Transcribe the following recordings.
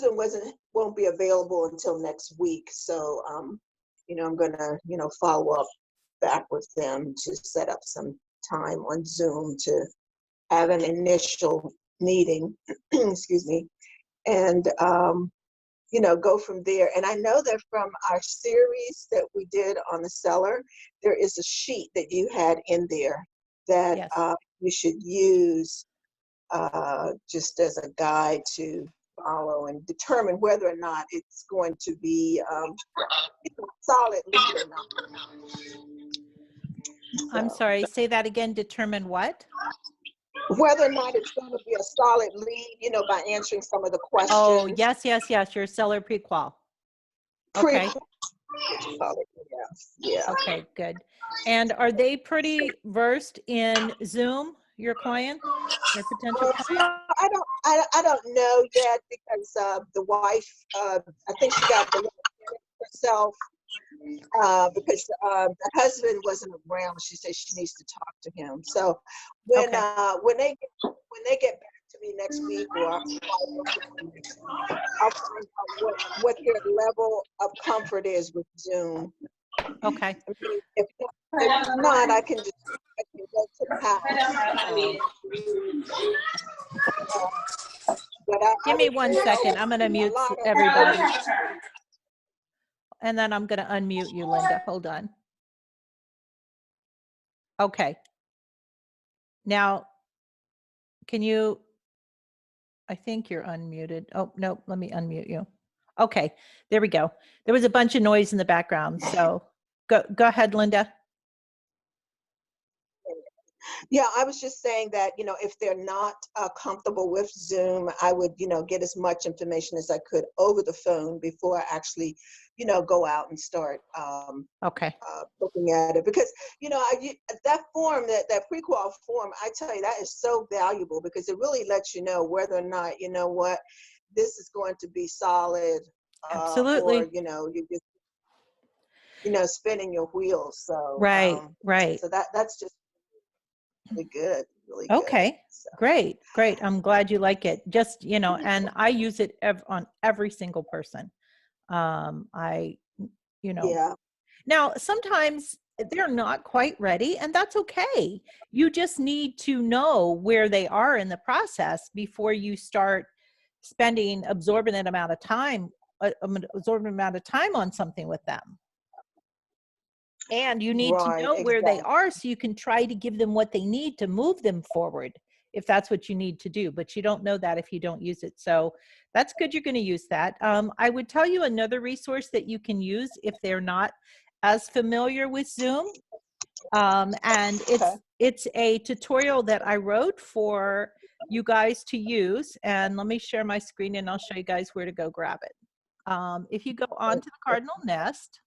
husband won't be available until next week. So, you know, I'm gonna, you know, follow up back with them to set up some time on Zoom to have an initial meeting, excuse me, and, you know, go from there. And I know that from our series that we did on the seller, there is a sheet that you had in there that Yes. you should use just as a guide to follow and determine whether or not it's going to be solid lead or not. I'm sorry, say that again, determine what? Whether or not it's going to be a solid lead, you know, by answering some of the questions. Oh, yes, yes, yes, your seller pre-qual. Okay. Solid, yeah. Okay, good. And are they pretty versed in Zoom, your client, your potential client? I don't know yet because the wife, I think she got the herself because the husband wasn't around. She said she needs to talk to him. So when they get back to me next week, or I'll find out what their level of comfort is with Zoom. Okay. I mean, if not, I can go to the house. Give me 1 second. I'm going to mute everybody. And then I'm going to unmute you, Linda. Hold on. Okay. Now, can you, I think you're unmuted. Oh, no, let me unmute you. Okay, there we go. There was a bunch of noise in the background. So go ahead, Linda. Yeah, I was just saying that, you know, if they're not comfortable with Zoom, I would, you know, get as much information as I could over the phone before I actually, you know, go out and start looking at it. Because, you know, that form, that pre-qual form, I tell you, that is so valuable because it really lets you know whether or not, you know what, this is going to be solid. Absolutely. Or, you know, you're just, you know, spinning your wheels. So, right. So that's just really good. Really okay. Good. So. Great. I'm glad you like it. Just, you know, and I use it on every single person. You know, now sometimes they're not quite ready, and that's okay. You just need to know where they are in the process before you start spending absorbent amount of time on something with them. And you need to know where they are so you can try to give them what they need to move them forward, if that's what you need to do. But you don't know that if you don't use it. So that's good. You're going to use that. I would tell you another resource that you can use if they're not as familiar with Zoom. And it's a tutorial that I wrote for you guys to use. And let me share my screen and I'll show you guys where to go grab it. If you go onto the Cardinal Nest,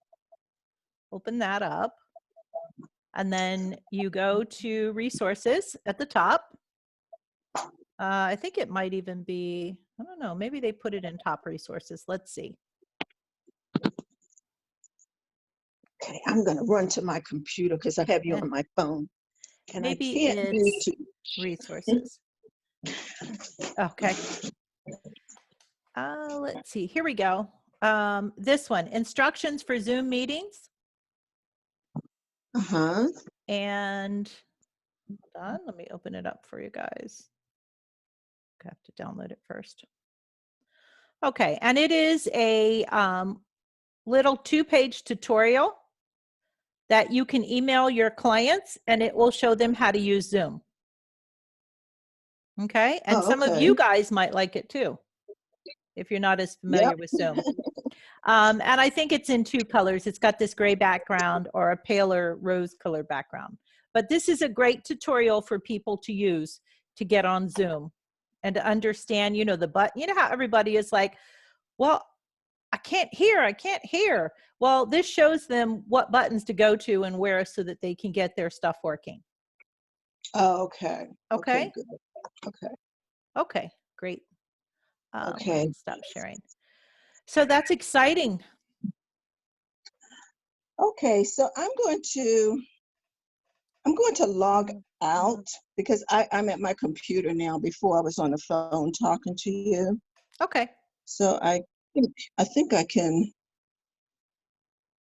open that up, and then you go to resources at the top. I think it might even be, I don't know, maybe they put it in top resources. Let's see. Okay, I'm going to run to my computer because I have you on my phone. And maybe I can't it's resources. Okay. Let's see. Here we go. This one, instructions for Zoom meetings. And hold on, let me open it up for you guys. I have to download it first. Okay, and it is a little 2-page tutorial that you can email your clients, and it will show them how to use Zoom. Okay, and some of you guys might like it too, if you're not as familiar with Zoom. And I think it's in 2 colors. It's got this gray background or a paler rose color background. But this is a great tutorial for people to use to get on Zoom and to understand, you know, the button. You know how everybody is like, well, I can't hear. Well, this shows them what buttons to go to and where so that they can get their stuff working. Okay. Okay. Good. Okay, great. Stop sharing. So that's exciting. Okay, so I'm going to log out because I'm at my computer now. Before I was on the phone talking to you. Okay. So I think I can,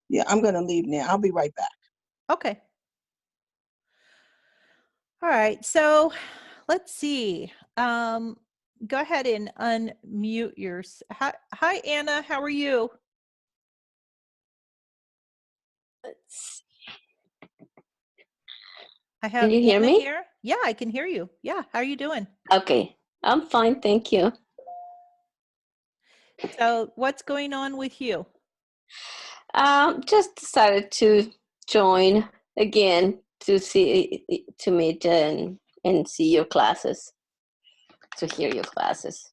yeah, I'm gonna leave now. I'll be right back. Okay. All right. So let's see. Go ahead and unmute yours. Hi, Anna. How are you? I have Can you hear Anna me? here. Yeah, I can hear you. Yeah. How are you doing? Okay, I'm fine, thank you. So what's going on with you? Just decided to join again to meet and see your classes, to hear your classes.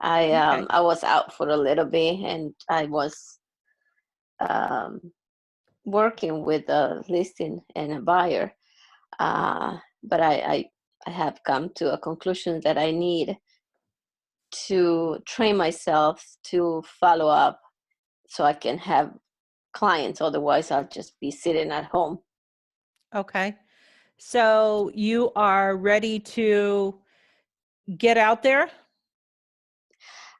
Okay. I was out for a little bit and I was um, working with a listing and a buyer, but I have come to a conclusion that I need to train myself to follow up so I can have clients. Otherwise, I'll just be sitting at home. Okay. So you are ready to get out there?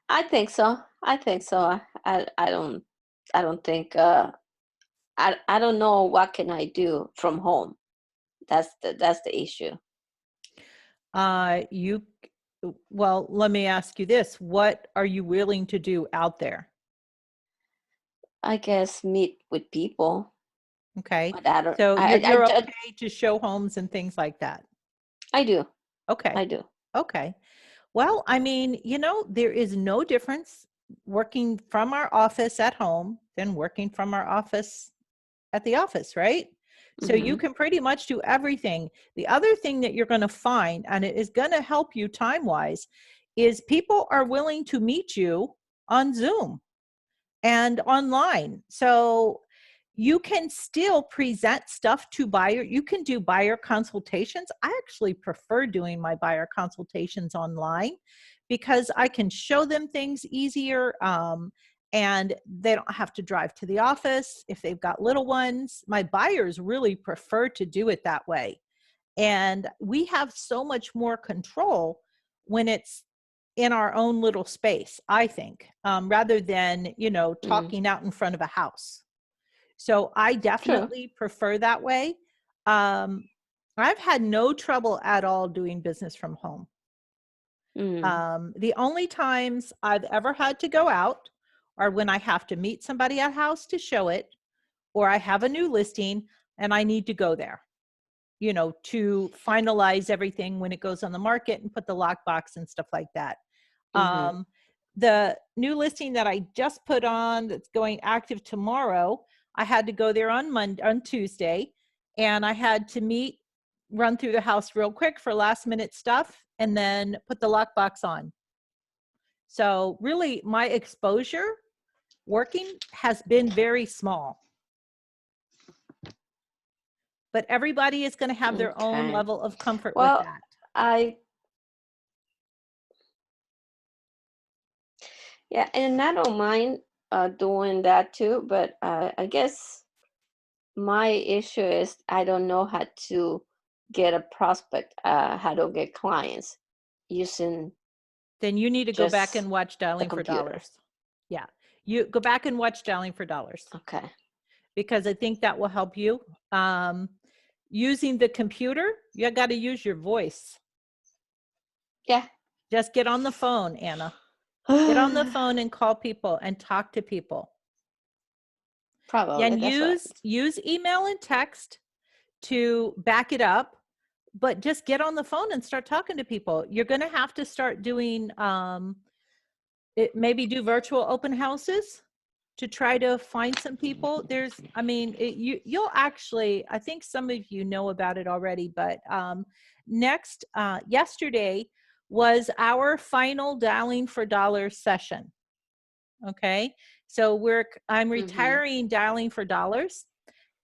I think so. I think so. I don't think I don't know what can I do from home. That's the issue. You well, let me ask you this. What are you willing to do out there? I guess meet with people. Okay. But I don't. So you're I okay to show homes and things like that. I do. Okay. I do. Okay. Well, I mean, there is no difference working from our office at home than working from our office at the office, right? So you Mm-hmm. can pretty much do everything. The other thing that you're going to find, and it is going to help you time-wise, is people are willing to meet you on Zoom and online. So you can still present stuff to buyer. You can do buyer consultations. I actually prefer doing my buyer consultations online because I can show them things easier. And they don't have to drive to the office if they've got little ones. My buyers really prefer to do it that way. And we have so much more control when it's in our own little space, I think, rather than, Mm. talking out in front of a house. So I True. definitely prefer that way. Um, I've had no trouble at all doing business from home. Mm. The only times I've ever had to go out are when I have to meet somebody at house to show it, or I have a new listing and I need to go there, to finalize everything when it goes on the market and put the lockbox and stuff like that. Mm-hmm. The new listing that I just put on that's going active tomorrow, I had to go there on Tuesday, and I had to run through the house real quick for last minute stuff and then put the lockbox on. So really my exposure working has been very small. But everybody is going to have their own Okay. level of comfort with Well, that. yeah, and I don't mind doing that too, but I guess my issue is I don't know how to get a prospect, how to get clients using Then you need to go back just and watch the Dialing for computer. Dollars. Yeah. You go back and watch Dialing for Dollars Okay. because I think that will help you. Using the computer, you got to use your voice. Yeah. Just get on the phone, Anna. Get on the phone and call people and talk to people. Probably. And That's what. use email and text to back it up, but just get on the phone and start talking to people. You're going to have to start doing maybe do virtual open houses to try to find some people. You'll actually, I think some of you know about it already, but yesterday was our final Dialing for Dollars session. Okay. So I'm Mm-hmm. retiring Dialing for Dollars.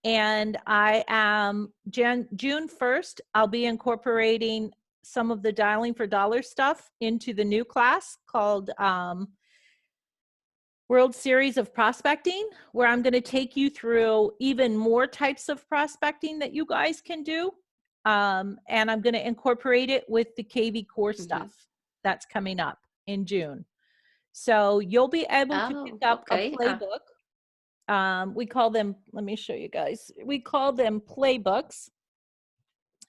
And I am June 1st, I'll be incorporating some of the Dialing for Dollars stuff into the new class called World Series of Prospecting, where I'm going to take you through even more types of prospecting that you guys can do. And I'm going to incorporate it with the KV Core Mm-hmm. stuff that's coming up in June. So you'll be able to pick Oh, up a okay. playbook. We call them, let me show you guys. We call them playbooks.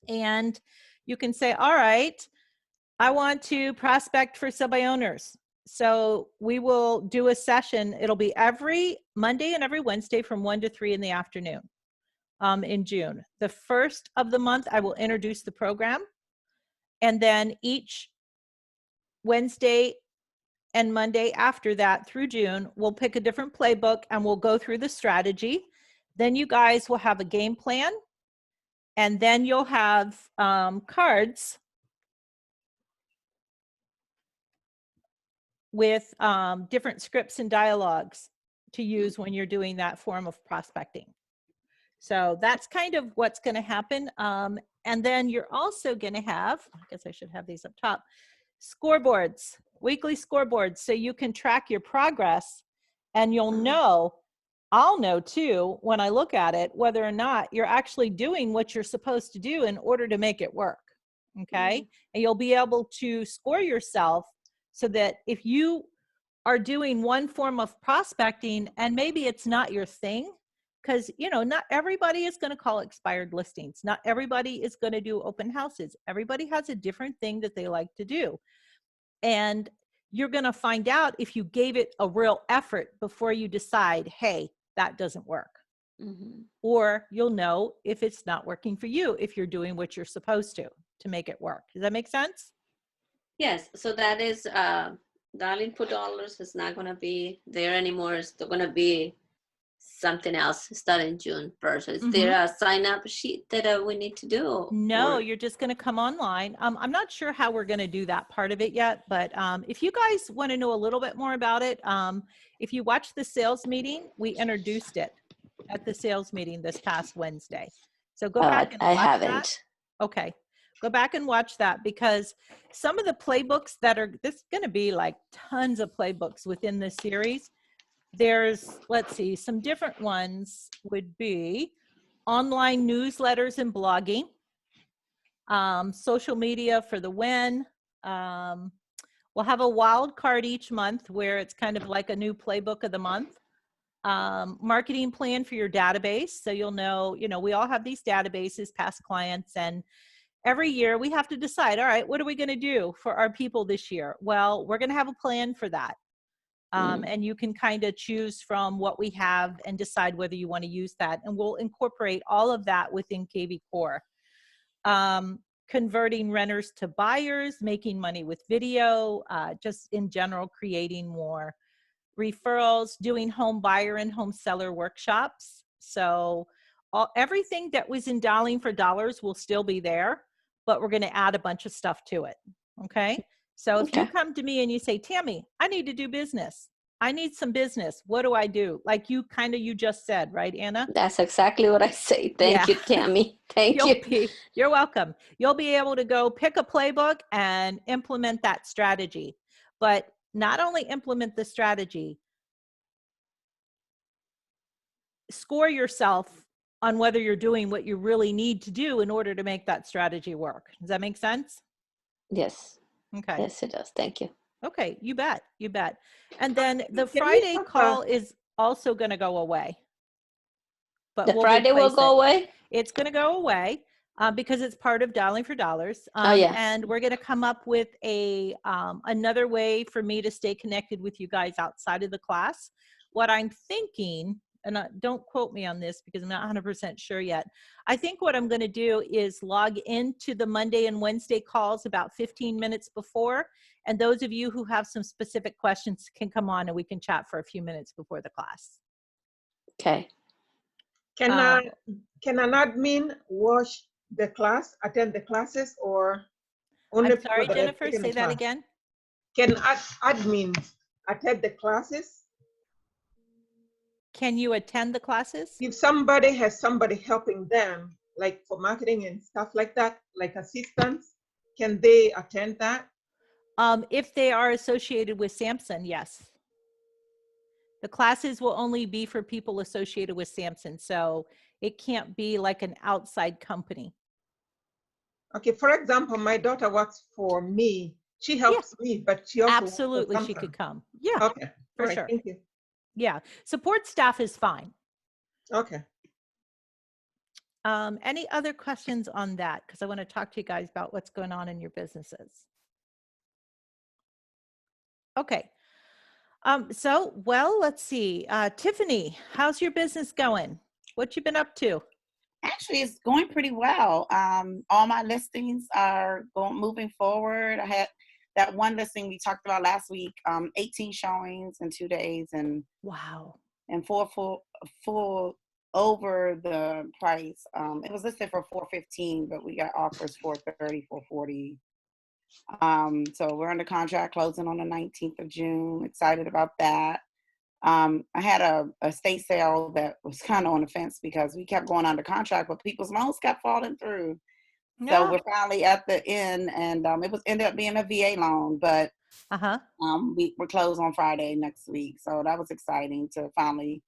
And you can say, all right, I want to prospect for sub owners. So we will do a session. It'll be every Monday and every Wednesday from 1 to 3 in the afternoon in June. The first of the month, I will introduce the program. And then each Wednesday and Monday after that through June, we'll pick a different playbook and we'll go through the strategy. Then you guys will have a game plan. And then you'll have cards with different scripts and dialogues to use when you're doing that form of prospecting. So that's kind of what's going to happen. And then you're also going to have, I guess I should have these up top, scoreboards, weekly scoreboards, so you can track your progress and you'll know, I'll know too, when I look at it, whether or not you're actually doing what you're supposed to do in order to make it work. Okay. And you'll be able to score yourself so that if you are doing one form of prospecting and maybe it's not your thing, because, you know, not everybody is going to call expired listings. Not everybody is going to do open houses. Everybody has a different thing that they like to do. And you're going to find out if you gave it a real effort before you decide, hey, that doesn't work. Or you'll know if it's not working for you, if you're doing what you're supposed to make it work. Does that make sense? Yes. So that is Darling for Dollars is not going to be there anymore. It's going to be something else starting June 1st. Is there a sign-up sheet that we need to do? No, or? you're just going to come online. I'm not sure how we're going to do that part of it yet, but if you guys want to know a little bit more about it, if you watch the sales meeting, we introduced it at the sales meeting this past Wednesday. So go back and I watch haven't. that. Okay. Go back and watch that, because some of the playbooks that are, this is going to be like tons of playbooks within this series. There's, let's see, some different ones would be online newsletters and blogging, social media for the win. We'll have a wild card each month where it's kind of like a new playbook of the month. Marketing plan for your database. So you'll know, we all have these databases, past clients, and every year we have to decide, all right, what are we going to do for our people this year? Well, we're going to have a plan for that. And you can kind of choose from what we have and decide whether you want to use that. And we'll incorporate all of that within KV Core. Converting renters to buyers, making money with video, just in general, creating more referrals, doing home buyer and home seller workshops. So everything that was in Dialing for Dollars will still be there, but we're going to add a bunch of stuff to it. Okay. So if you come to me and you say, Tammy, I need to do business. I need some business. What do I do? Like you just said, right, Anna? That's exactly what I say. Thank you, Tammy. Thank you. You're welcome. You'll be able to go pick a playbook and implement that strategy. But not only implement the strategy, score yourself on whether you're doing what you really need to do in order to make that strategy work. Does that make sense? Yes. Okay. Yes, it does. Thank you. Okay, you bet. You bet. And then the Friday call is also going to go away. But the Friday will go away? It's going to go away because it's part of Dialing for Dollars. Yes. And we're going to come up with another way for me to stay connected with you guys outside of the class. What I'm thinking, and don't quote me on this because I'm not 100% sure yet. I think what I'm going to do is log into the Monday and Wednesday calls about 15 minutes before. And those of you who have some specific questions can come on and we can chat for a few minutes before the class. Okay. Can an admin watch the class, attend the classes, or only? I'm sorry, Jennifer, say that again. Can admins attend the classes? Can you attend the classes? If somebody has somebody helping them, like for marketing and stuff like that, like assistants, can they attend that? If they are associated with Samson, yes. The classes will only be for people associated with Samson, so it can't be like an outside company. Okay, for example, my daughter works for me, she Yeah, helps me, but she also works for absolutely. She Samsung. could come. Yeah, Okay, all for right, sure. thank you. Yeah. Support staff is fine. Okay. Any other questions on that? Because I want to talk to you guys about what's going on in your businesses. Okay. Well, let's see. Tiffany, how's your business going? What you been up to? Actually, it's going pretty well. All my listings are moving forward. I had that one listing we talked about last week, 18 showings in 2 days, and Wow. four full over the price. It was listed for 415, but we got offers 430, 440. So we're under contract closing on the 19th of June. Excited about that. I had a estate sale that was kind of on the fence because we kept going under contract, but people's loans kept falling through. So Yeah. we're finally at the end, and ended up being a VA loan, but Uh-huh. we're closed on Friday next week. So that was exciting to finally,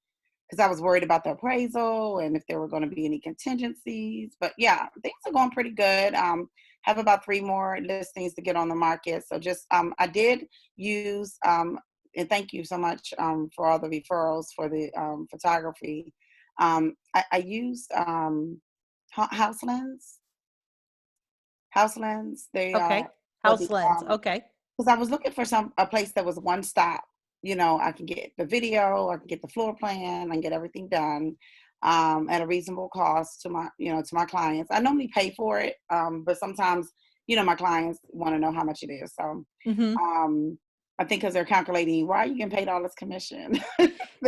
because I was worried about the appraisal and if there were going to be any contingencies. But yeah, things are going pretty good. Have about 3 more listings to get on the market. So just I did use and thank you so much for all the referrals for the photography. I used House Lens. House Lens. They Okay. for the House lens. Okay. because I was looking for a place that was one stop. You know, I can get the video, I can get the floor plan, I can get everything done at a reasonable cost to my clients. I normally pay for it, but sometimes, my clients want to know how much it is. So Mm-hmm. I think because they're calculating, why are you getting paid all this commission?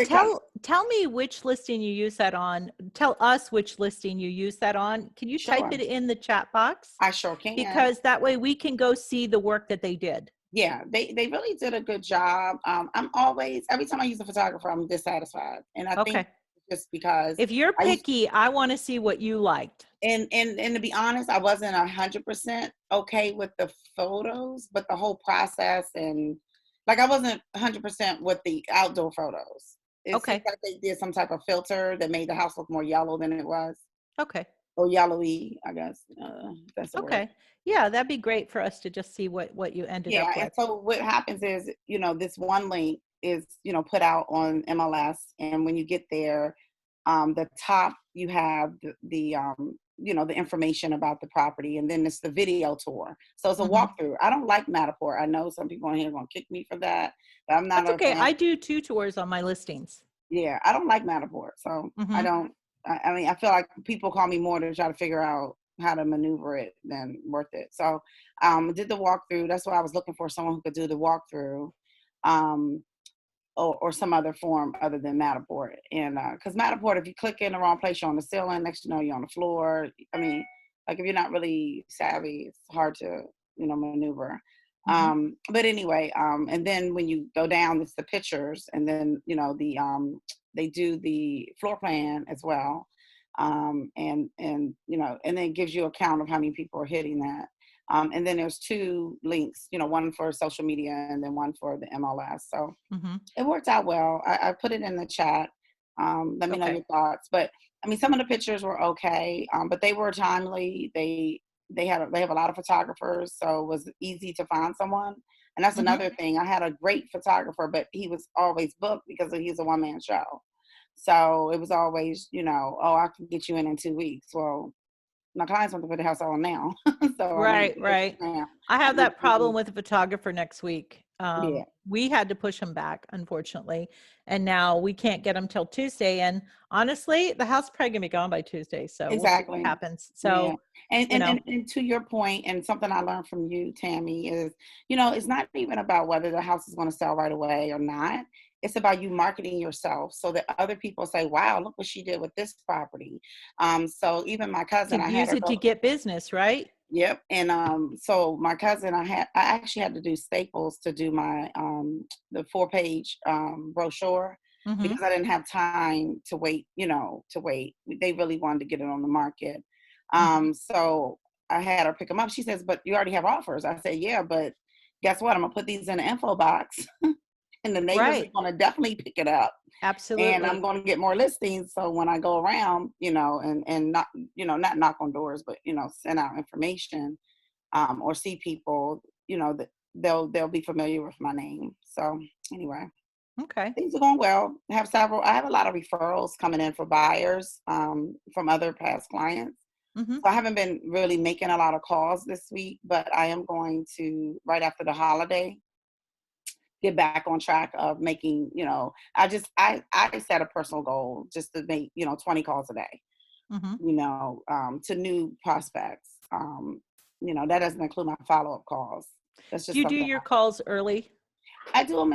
Tell me which listing you use that on. Tell us which listing you use that on. Can you type Sure. it in the chat box? I sure can. Because that way we can go see the work that they did. Yeah, they really did a good job. Every time I use a photographer, I'm dissatisfied. And I think Okay. just because If you're picky, I want to see what you liked. and to be honest, I wasn't 100% okay with the photos, but the whole process, and like I wasn't 100% with the outdoor photos. It Okay. seems like they did some type of filter that made the house look more yellow than it was, Okay. or yellowy, I guess. That's the word. Okay. Yeah, that'd be great for us to just see what you ended Yeah, up and with. so what happens is, this one link is, put out on MLS, and when you get there, the top you have the information about the property, and then it's the video tour. So it's a Mhm. walkthrough. I don't like Matterport. I know some people on here are gonna kick me for that, but I'm not That's a okay. fan. I do 2 tours on my listings. Yeah, I don't like Matterport, so I Mhm. don't. I mean, I feel like people call me more to try to figure out how to maneuver it than worth it. So, did the walkthrough. That's why I was looking for someone who could do the walkthrough, um, or some other form other than Matterport. And because Matterport, if you click in the wrong place, you're on the ceiling. Next, you're on the floor. I mean, like if you're not really savvy, it's hard to maneuver. Mhm. But anyway, and then when you go down, it's the pictures, and then they do the floor plan as well, and then it gives you a count of how many people are hitting that. And then there's 2 links, one for social media and then one for the MLS. So Mhm. it worked out well. I put it in the chat. Let me know Okay. your thoughts. But I mean, some of the pictures were okay, but they were timely. They have a lot of photographers, so it was easy to find someone. And that's Mhm. another thing. I had a great photographer, but he was always booked because he's a one-man show. So it was always, oh, I can get you in 2 weeks. Well, my clients want to put the house on now, so I need Right, to put it right. now. I have And that problem with a photographer next week. yeah, We had to push him back, unfortunately, and now we can't get him till Tuesday. And honestly, the house is probably gonna be gone by Tuesday, so we'll see what exactly. happens. Yeah. So, And, you and know, and and to your point, and something I learned from you, Tammy, is, it's not even about whether the house is going to sell right away or not. It's about you marketing yourself so that other people say, wow, look what she did with this property. So even my cousin, to I had use her it to go. get business, right? Yep. And so my cousin, I actually had to do Staples to do my the 4-page brochure Mm-hmm. because I didn't have time to wait, to wait. They really wanted to get it on the market. Mm-hmm. So I had her pick them up. She says, but you already have offers. I said, yeah, but guess what? I'm gonna put these in the info box and the neighbors are Right. gonna definitely pick it up. And I'm Absolutely. going to get more listings. So when I go around, and not, not knock on doors, but, send out information, or see people, that they'll be familiar with my name. So anyway, Okay. things are going well. I have a lot of referrals coming in for buyers from other past clients. Mm-hmm. So I haven't been really making a lot of calls this week, but I am going to, right after the holiday, get back on track of making, I set a personal goal just to make, 20 calls a day, Mm-hmm. to new prospects. That doesn't include my follow-up calls. That's Do just you do something your calls early? I do them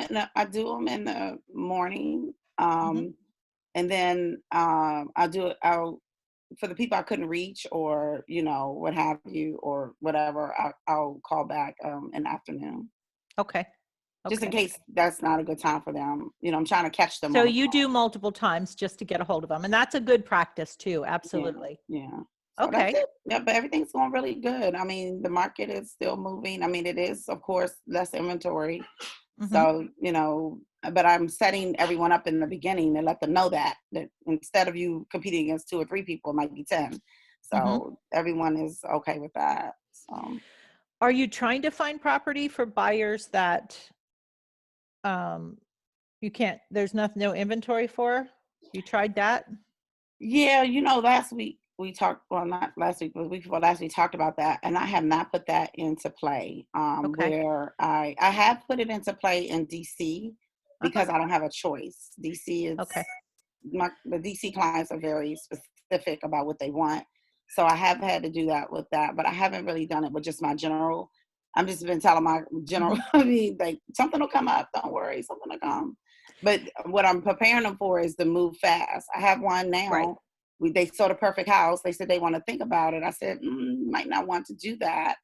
in the morning. Mm-hmm. And then I'll for the people I couldn't reach, or what have you, or whatever, I'll call back in the afternoon, Okay. just in Okay. case that's not a good time for them. I'm trying to catch them So on a you call. do multiple times just to get a hold of them, and that's a good practice too. Absolutely. Yeah. So that's Okay. it. Yeah, but everything's going really good. I mean, the market is still moving. I mean, it is, of course, less inventory. Mm-hmm. So, but I'm setting everyone up in the beginning and let them know that instead of you competing against 2 or 3 people, it might be 10. So everyone is okay with that. So, Are you trying to find property for buyers that you can't, there's no inventory for? You tried that? yeah, last week we talked, well, not last week, but the week before last, we talked about that, and I have not put that into play. Okay. Where I have put it into play in DC because I don't have a choice. DC is Okay. the DC clients are very specific about what they want, so I have had to do that with that, but I haven't really done it with just my general. I'm just been telling my general, I mean, like, something will come up. Don't worry, something will come. But what I'm preparing them for is to move fast. I have one now. Right. They saw the perfect house. They said they want to think about it. I said, might not want to do that.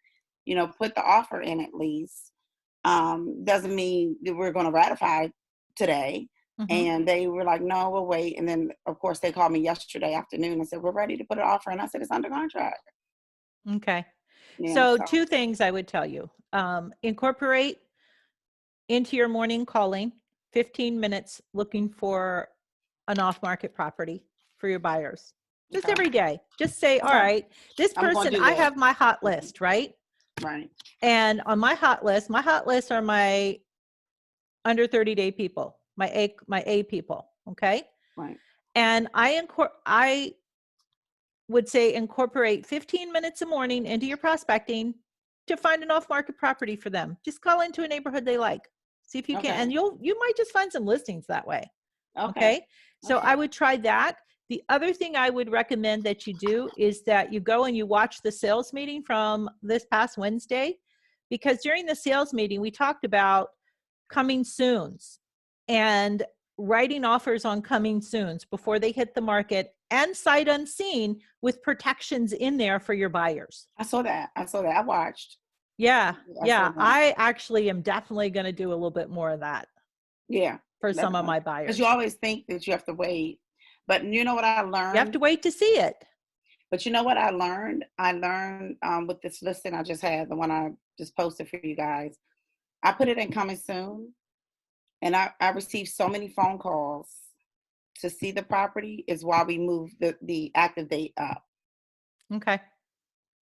Put the offer in at least. Doesn't mean that we're going to ratify today. Mm-hmm. And they were like, no, we'll wait. And then, of course, they called me yesterday afternoon and said, we're ready to put an offer. And I said, it's under contract. Okay. Yeah, So 2 things I would tell you. Incorporate into your morning calling 15 minutes looking for an off-market property for your buyers. Just Okay. every day. Just say, all Okay. right, this I'm gonna person, do I that. have my hot list, right? Right. And on my hot list are my under 30-day people, my A people, okay? Right. And I would say incorporate 15 minutes a morning into your prospecting to find an off-market property for them. Just call into a neighborhood they like. See if you can, and you might just find some listings that way. Okay. So I would try that. The other thing I would recommend that you do is that you go and you watch the sales meeting from this past Wednesday, because during the sales meeting, we talked about coming soons and writing offers on coming soons before they hit the market, and sight unseen with protections in there for your buyers. I saw that. I watched. Yeah. Yeah. I actually am definitely going to do a little bit more of that. Yeah. For some of my buyers. Because you always think that you have to wait. But you know what I learned? You have to wait to see it. But you know what I learned? I learned with this listing I just had, the one I just posted for you guys. I put it in coming soon. And I received so many phone calls to see the property is why we moved the active date up. Okay.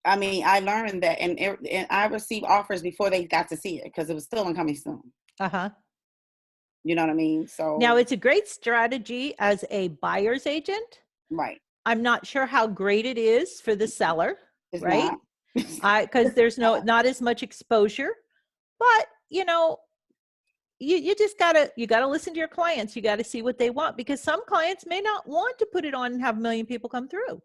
I mean, I learned that, and I received offers before they got to see it because it was still in coming soon. Uh-huh. You know what I mean? So now it's a great strategy as a buyer's agent. Right. I'm not sure how great it is for the seller, It's right? not. Because there's not as much exposure, but you just gotta listen to your clients. You gotta see what they want, because some clients may not want to put it on and have a million people come through.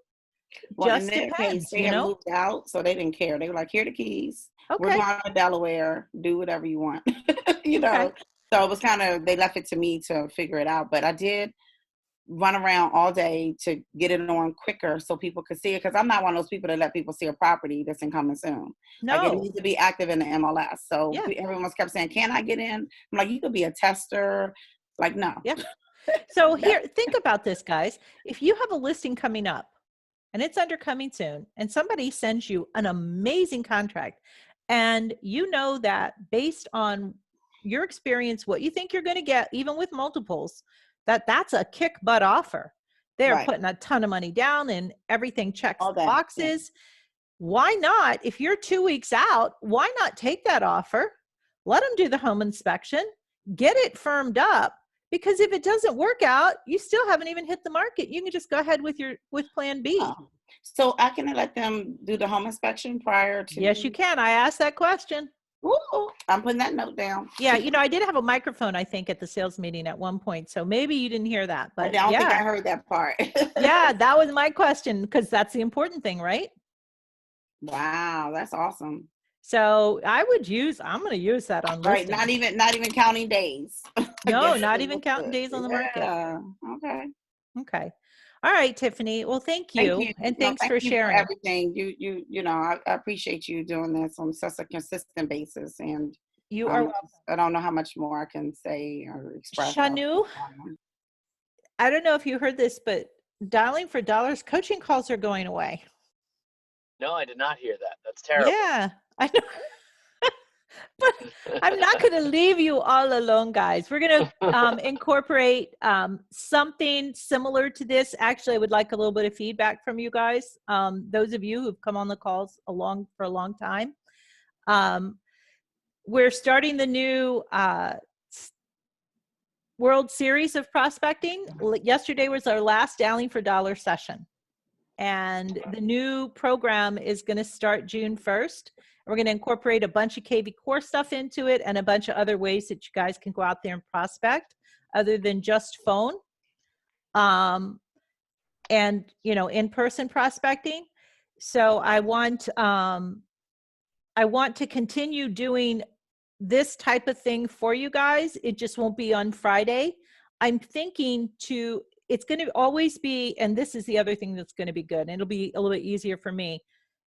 Well, Just in their depends, case, they had moved out, so they didn't care. They were like, here are the keys. We're Okay. going to Delaware. Do whatever you want. Okay. So it was they left it to me to figure it out. But I did run around all day to get it on quicker so people could see it, because I'm not one of those people that let people see a property that's in coming soon. No. Like, it needs to be active in the MLS. So Yeah. everyone kept saying, can I get in? I'm like, you could be a tester. Like, no. Yeah. So here, think about this, guys. If you have a listing coming up and it's under coming soon, and somebody sends you an amazing contract, and you know that based on your experience, what you think you're going to get, even with multiples, that's a kick butt offer. They're Right. putting a ton of money down and everything checks All the that, boxes. Yeah. Why not? If you're 2 weeks out, why not take that offer? let them do the home inspection, get it firmed up, because if it doesn't work out, you still haven't even hit the market. You can just go ahead with plan B. Oh. So I can let them do the home inspection prior to? Yes, you can. I asked that question. Ooh, I'm putting that note down. Yeah, I did have a microphone, I think, at the sales meeting at one point, so maybe you didn't hear that, but I don't think I heard that part. yeah, that was my question, because that's the important thing, right? Wow, that's awesome. So I'm going to use that on Right, listings. not even counting days. No, not even counting days on the market. Yeah. Okay. Okay. All right, Tiffany. Well, thank you. And thanks thank for you sharing. for everything. You know, I appreciate you doing this on such a consistent basis. And You are welcome. I don't know how much more I can say or express. Shanu, I don't know if you heard this, but Dialing for Dollars coaching calls are going away. No, I did not hear that. That's terrible. Yeah, I know. But I'm not going to leave you all alone, guys. We're going to incorporate something similar to this. Actually, I would like a little bit of feedback from you guys. Those of you who've come on the calls for a long time. We're starting the new World Series of Prospecting. Yesterday was our last Dialing for Dollars session. And the new program is going to start June 1st. We're going to incorporate a bunch of KV Core stuff into it and a bunch of other ways that you guys can go out there and prospect other than just phone. And, in-person prospecting. So I want to continue doing this type of thing for you guys. It just won't be on Friday. I'm thinking it's going to always be, and this is the other thing that's going to be good, and it'll be a little bit easier for me,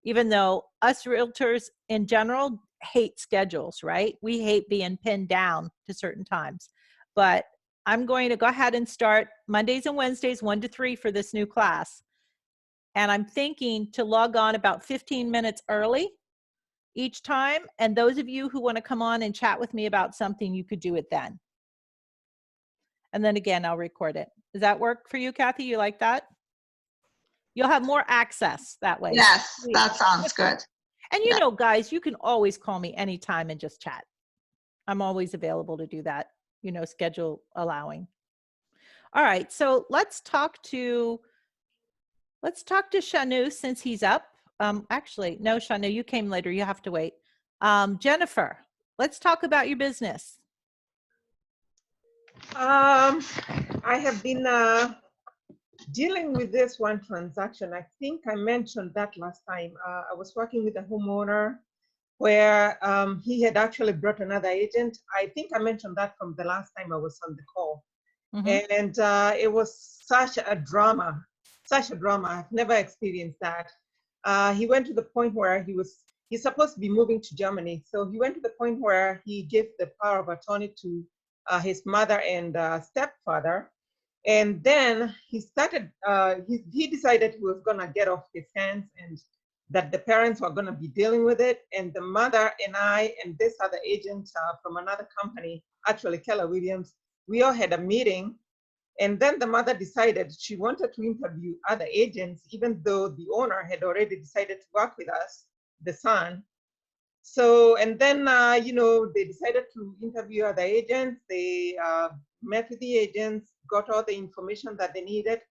even though us realtors in general hate schedules, right? We hate being pinned down to certain times. But I'm going to go ahead and start Mondays and Wednesdays, 1 to 3 for this new class. And I'm thinking to log on about 15 minutes early each time. And those of you who want to come on and chat with me about something, you could do it then. And then again, I'll record it. Does that work for you, Kathy? You like that? You'll have more access that way. Yes, that sounds good. And guys, you can always call me anytime and just chat. I'm always available to do that, schedule allowing. All right, so let's talk to Shanu since he's up. Actually, no, Shanu, you came later. You have to wait. Jennifer, let's talk about your business. I have been dealing with this one transaction. I think I mentioned that last time. I was working with a homeowner where he had actually brought another agent. I think I mentioned that from the last time I was on the call. Mm-hmm. And it was such a drama. I've never experienced that. He went to the point where he's supposed to be moving to Germany. So he went to the point where he gave the power of attorney to his mother and stepfather. And then he started, he decided he was gonna get off his hands and that the parents were gonna be dealing with it. And the mother and I and this other agent from another company, actually Keller Williams, we all had a meeting. And then the mother decided she wanted to interview other agents, even though the owner had already decided to work with us, the son. So, and then, they decided to interview other agents. They met with the agents, got all the information that they needed.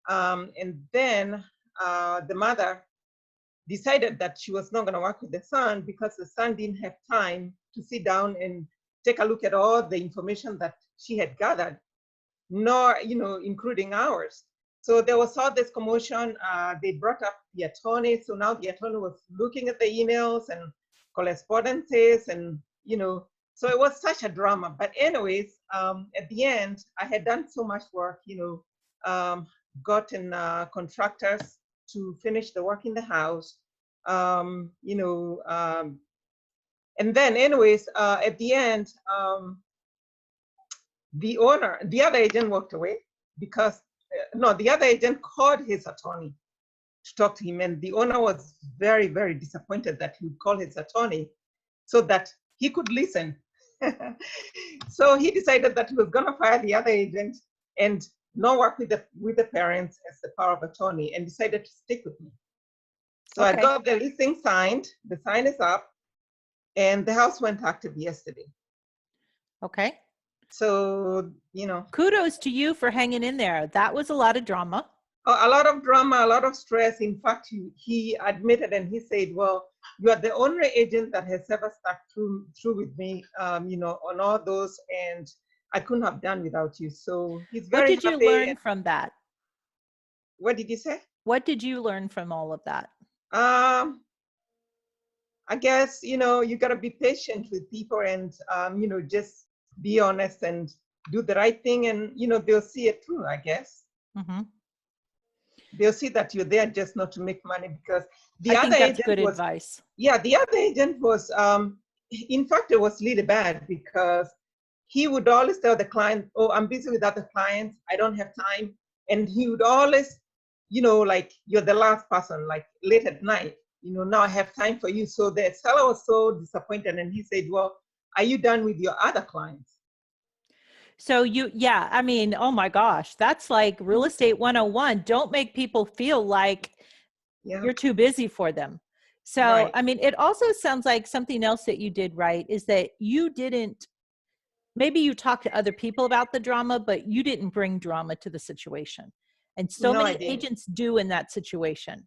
And then the mother decided that she was not going to work with the son because the son didn't have time to sit down and take a look at all the information that she had gathered, nor, including ours. So there was all this commotion. They brought up the attorney. So now the attorney was looking at the emails and correspondences and, so it was such a drama. But anyways, at the end, I had done so much work, gotten contractors to finish the work in the house, and then anyways, at the end, the other agent walked away because, the other agent called his attorney to talk to him. And the owner was very, very disappointed that he would call his attorney so that he could listen. So he decided that he was going to fire the other agent and not work with the parents as the power of attorney, and decided to stick with me. So okay. I got the listing signed, the sign is up, and the house went active yesterday. Okay. So, Kudos to you for hanging in there. That was a lot of drama. a lot of drama, a lot of stress. In fact, he admitted and he said, well, you are the only agent that has ever stuck through with me, on all those, and I couldn't have done without you. So he's What very did you happy. learn from that? What did he say? What did you learn from all of that? I guess, you got to be patient with people and, just be honest and do the right thing, and, they'll see it through, I guess. Mm-hmm. They'll see that you're there just not to make money, because the I other think that's agent good was, advice. yeah, the other agent was, in fact, it was really bad, because he would always tell the client, oh, I'm busy with other clients, I don't have time. And he would always, like, you're the last person, like late at night, now I have time for you. So the seller was so disappointed, and he said, well, are you done with your other clients? So yeah, I mean, oh my gosh, that's like real estate 101. Don't make people feel like you're too busy for them. So, Right. I mean, it also sounds like something else that you did right is that you didn't, maybe you talked to other people about the drama, but you didn't bring drama to the situation. And so No, I many didn't. agents do in that situation.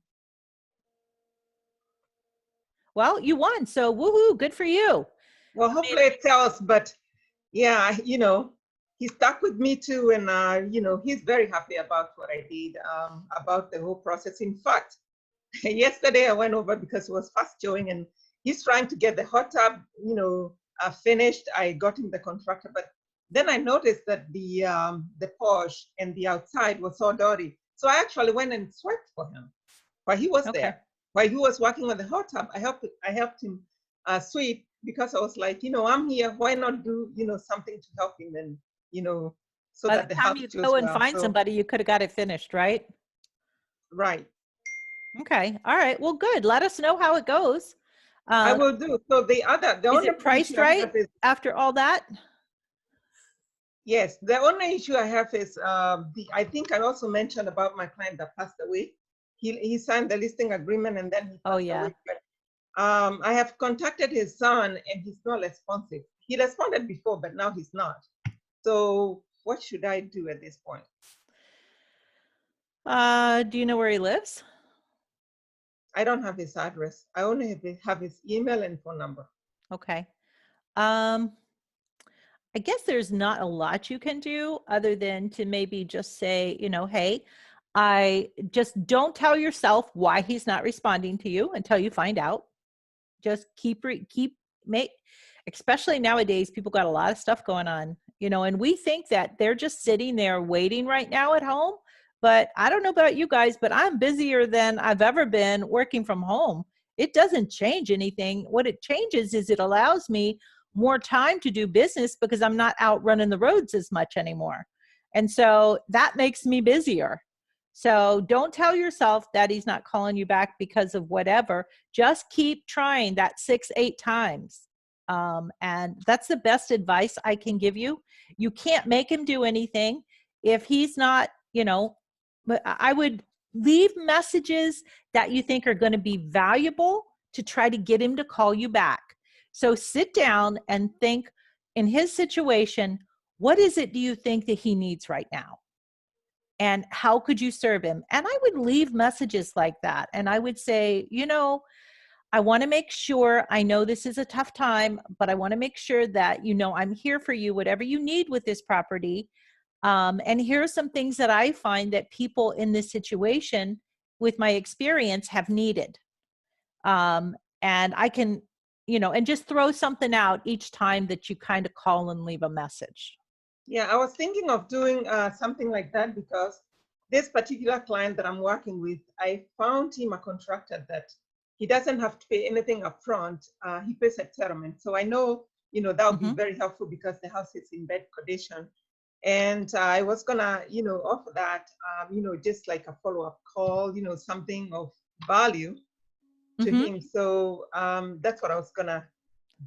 Well, you won. So woohoo, good for you. Well, hopefully it tells, but yeah, he stuck with me too. And, he's very happy about what I did, about the whole process. In fact, yesterday I went over because it was fast showing, and he's trying to get the hot tub, finished. I got him the contractor, but then I noticed that the porch and the outside was all dirty. So I actually went and swept for him while he was there. While he was working on the hot tub, I helped him sweep, because I was like, I'm here. Why not do, something to help him, and, so By that the the time house you shows go and well. find somebody, you could have got it finished, right? Right. Okay. All right. Well, good. Let us know how it goes. I will do. So the Is only it priced issue I right have is, after all that? yes, the only issue I have is, I think I also mentioned about my client that passed away. He signed the listing agreement, and then he passed away. But I have contacted his son, and he's not responsive. He responded before, but now he's not. So what should I do at this point? Do you know where he lives? I don't have his address. I only have his email and phone number. Okay. I guess there's not a lot you can do other than to maybe just say, hey, I just don't tell yourself why he's not responding to you until you find out. Just especially nowadays, people got a lot of stuff going on, and we think that they're just sitting there waiting right now at home. But I don't know about you guys, but I'm busier than I've ever been working from home. It doesn't change anything. What it changes is it allows me more time to do business because I'm not out running the roads as much anymore. And so that makes me busier. So don't tell yourself that he's not calling you back because of whatever. Just keep trying that 6-8 times. And that's the best advice I can give you. You can't make him do anything. If he's not, but I would leave messages that you think are going to be valuable to try to get him to call you back. So sit down and think, in his situation, what is it do you think that he needs right now? And how could you serve him? And I would leave messages like that. And I would say, I want to make sure, I know this is a tough time, but I want to make sure that, I'm here for you, whatever you need with this property. And here are some things that I find that people in this situation, with my experience, have needed. And I can, and just throw something out each time that you kind of call and leave a message. Yeah, I was thinking of doing something like that, because this particular client that I'm working with, I found him a contractor that he doesn't have to pay anything up front. He pays a settlement. So I know, that would be very helpful, because the house is in bad condition. And I was gonna, offer that, just like a follow-up call, something of value to him. So that's what I was gonna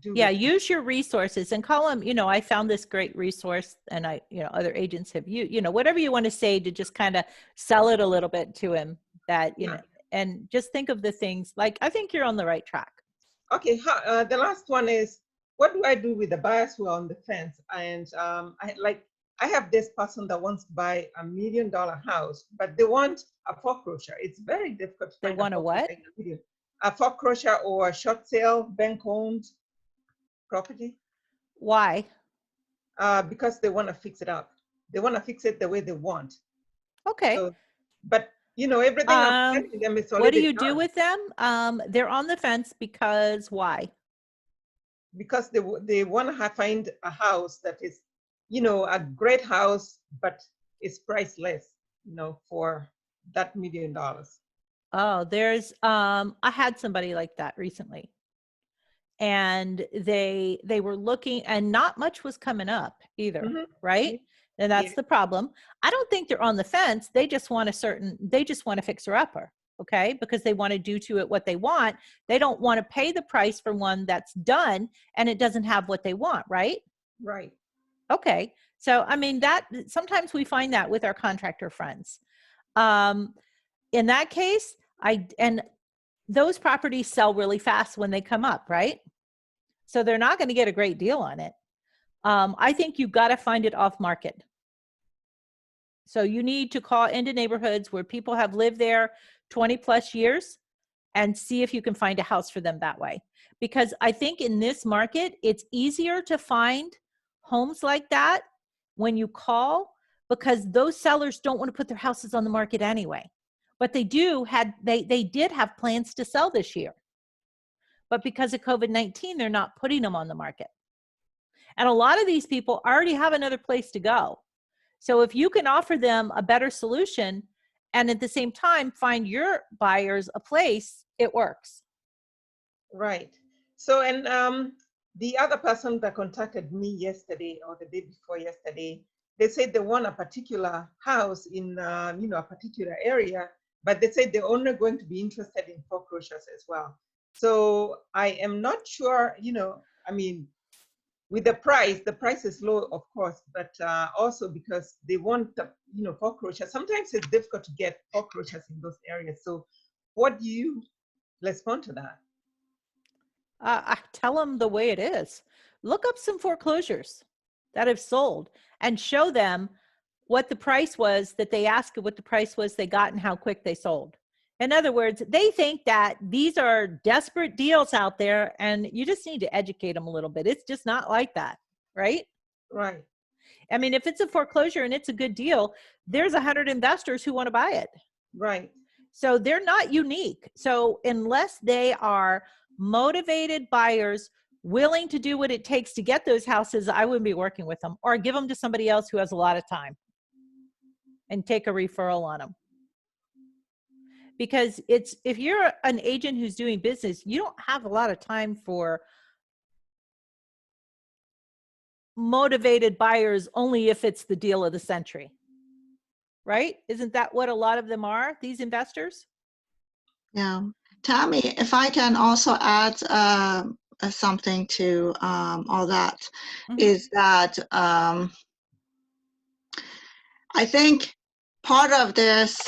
do. Yeah, use your resources and call him, I found this great resource, and other agents have whatever you want to say to just kind of sell it a little bit to him, that, and just think of the things, like, I think you're on the right track. Okay, the last one is, what do I do with the buyers who are on the fence? And I have this person that wants to buy $1 million house, but they want a foreclosure. It's very difficult to They find want a what? a foreclosure or a short sale, bank-owned property, Why? because they want to fix it up. They want to fix it the way they want. Okay. So, but everything I'm telling them is already What do you do done. with them? They're on the fence because why? Because they want to find a house that is, a great house, but it's priceless, for that $1 million. Oh, there's I had somebody like that recently. And they were looking and not much was coming up either, Mhm. right? And that's Yeah. the problem. I don't think they're on the fence. They just want a fixer-upper, okay? Because they want to do to it what they want. They don't want to pay the price for one that's done and it doesn't have what they want, right? Right. Okay. So, I mean, that sometimes we find that with our contractor friends. In that case, and those properties sell really fast when they come up, right? So they're not going to get a great deal on it. I think you've got to find it off market. So you need to call into neighborhoods where people have lived there 20 plus years and see if you can find a house for them that way. Because I think in this market, it's easier to find homes like that when you call, because those sellers don't want to put their houses on the market anyway. But they did have plans to sell this year. But because of COVID-19, they're not putting them on the market. And a lot of these people already have another place to go. So if you can offer them a better solution and at the same time find your buyers a place, it works. Right. So, and the other person that contacted me yesterday or the day before yesterday, they said they want a particular house in, a particular area, but they said they're only going to be interested in foreclosures as well. So I am not sure, I mean, with the price is low, of course, but also because they want, foreclosure. Sometimes it's difficult to get foreclosures in those areas. So what do you respond to that? I tell them the way it is. Look up some foreclosures that have sold and show them what the price was that they asked, what the price was they got, and how quick they sold. In other words, they think that these are desperate deals out there and you just need to educate them a little bit. It's just not like that, right? Right. I mean, if it's a foreclosure and it's a good deal, there's 100 investors who want to buy it. Right. So they're not unique. So unless they are motivated buyers willing to do what it takes to get those houses, I wouldn't be working with them, or give them to somebody else who has a lot of time and take a referral on them. Because if you're an agent who's doing business, you don't have a lot of time for motivated buyers only if it's the deal of the century, right? Isn't that what a lot of them are, these investors? Yeah. Tammy, if I can also add something to all that, is that I think part of this,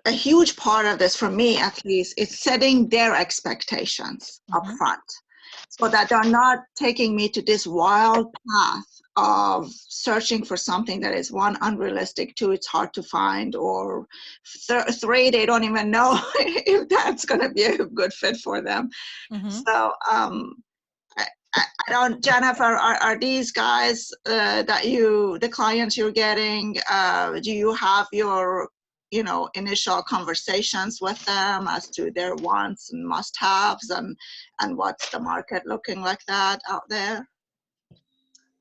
a huge part of this, for me at least, is setting their expectations up front, so that they're not taking me to this wild path of searching for something that is, one, unrealistic, two, it's hard to find, or three, they don't even know if that's going to be a good fit for them. So I don't, Jennifer, are these guys that the clients you're getting, do you have your, initial conversations with them as to their wants and must-haves, and what's the market looking like that out there?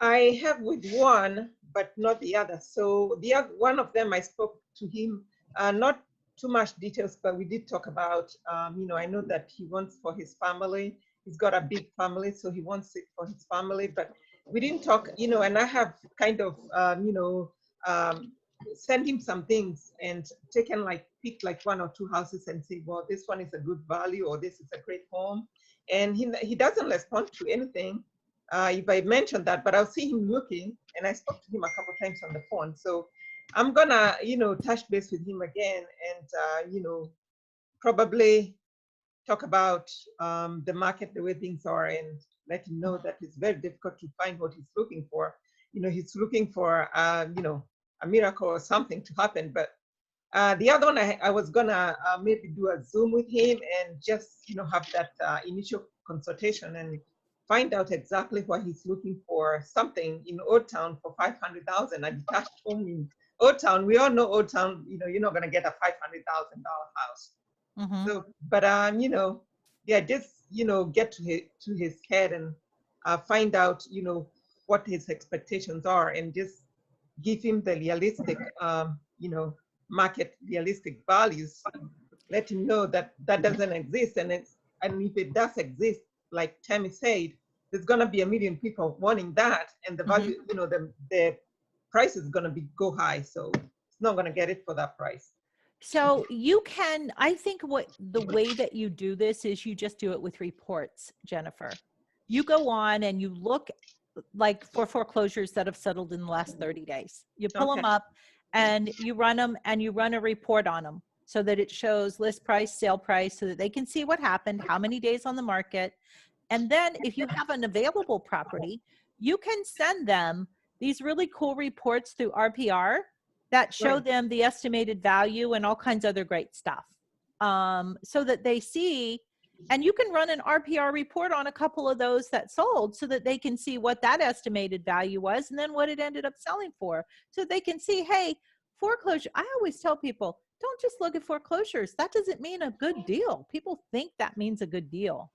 I have with one, but not the other. So the other, one of them, I spoke to him, not too much details, but we did talk about, I know that he wants for his family. He's got a big family, so he wants it for his family, but we didn't talk, and I have kind of, sent him some things and picked like one or two houses and say, well, this one is a good value, or this is a great home. And he doesn't respond to anything if I mentioned that, but I'll see him looking, and I spoke to him a couple times on the phone. So I'm gonna, touch base with him again, and probably talk about the market, the way things are, and let him know that it's very difficult to find what he's looking for. You know, he's looking for, you know, a miracle or something to happen. But the other one, I was gonna maybe do a Zoom with him and just, you know, have that initial consultation and find out exactly what he's looking for. Something in Old Town for 500,000, a detached home in Old Town. We all know Old Town. You know, you're not gonna get a $500,000 house. Mhm. So, but you know, yeah, just, you know, get to his head and find out, you know, what his expectations are, and just give him the realistic, you know, market realistic values. Let him know that that doesn't exist, and if it does exist, like Tammy said, there's gonna be a million people wanting that, and the value, you know, the price is gonna go high, so it's not gonna get it for that price. So you can, I think what the way that you do this is you just do it with reports, Jennifer. You go on and you look like for foreclosures that have settled in the last 30 days. You pull them Okay. up and you run them and you run a report on them so that it shows list price, sale price, so that they can see what happened, how many days on the market. And then if you have an available property, you can send them these really cool reports through RPR that show Right. them the estimated value and all kinds of other great stuff, so that they see. And you can run an RPR report on a couple of those that sold so that they can see what that estimated value was and then what it ended up selling for. So they can see, hey, foreclosure. I always tell people, don't just look at foreclosures. That doesn't mean a good deal. People think that means a good deal.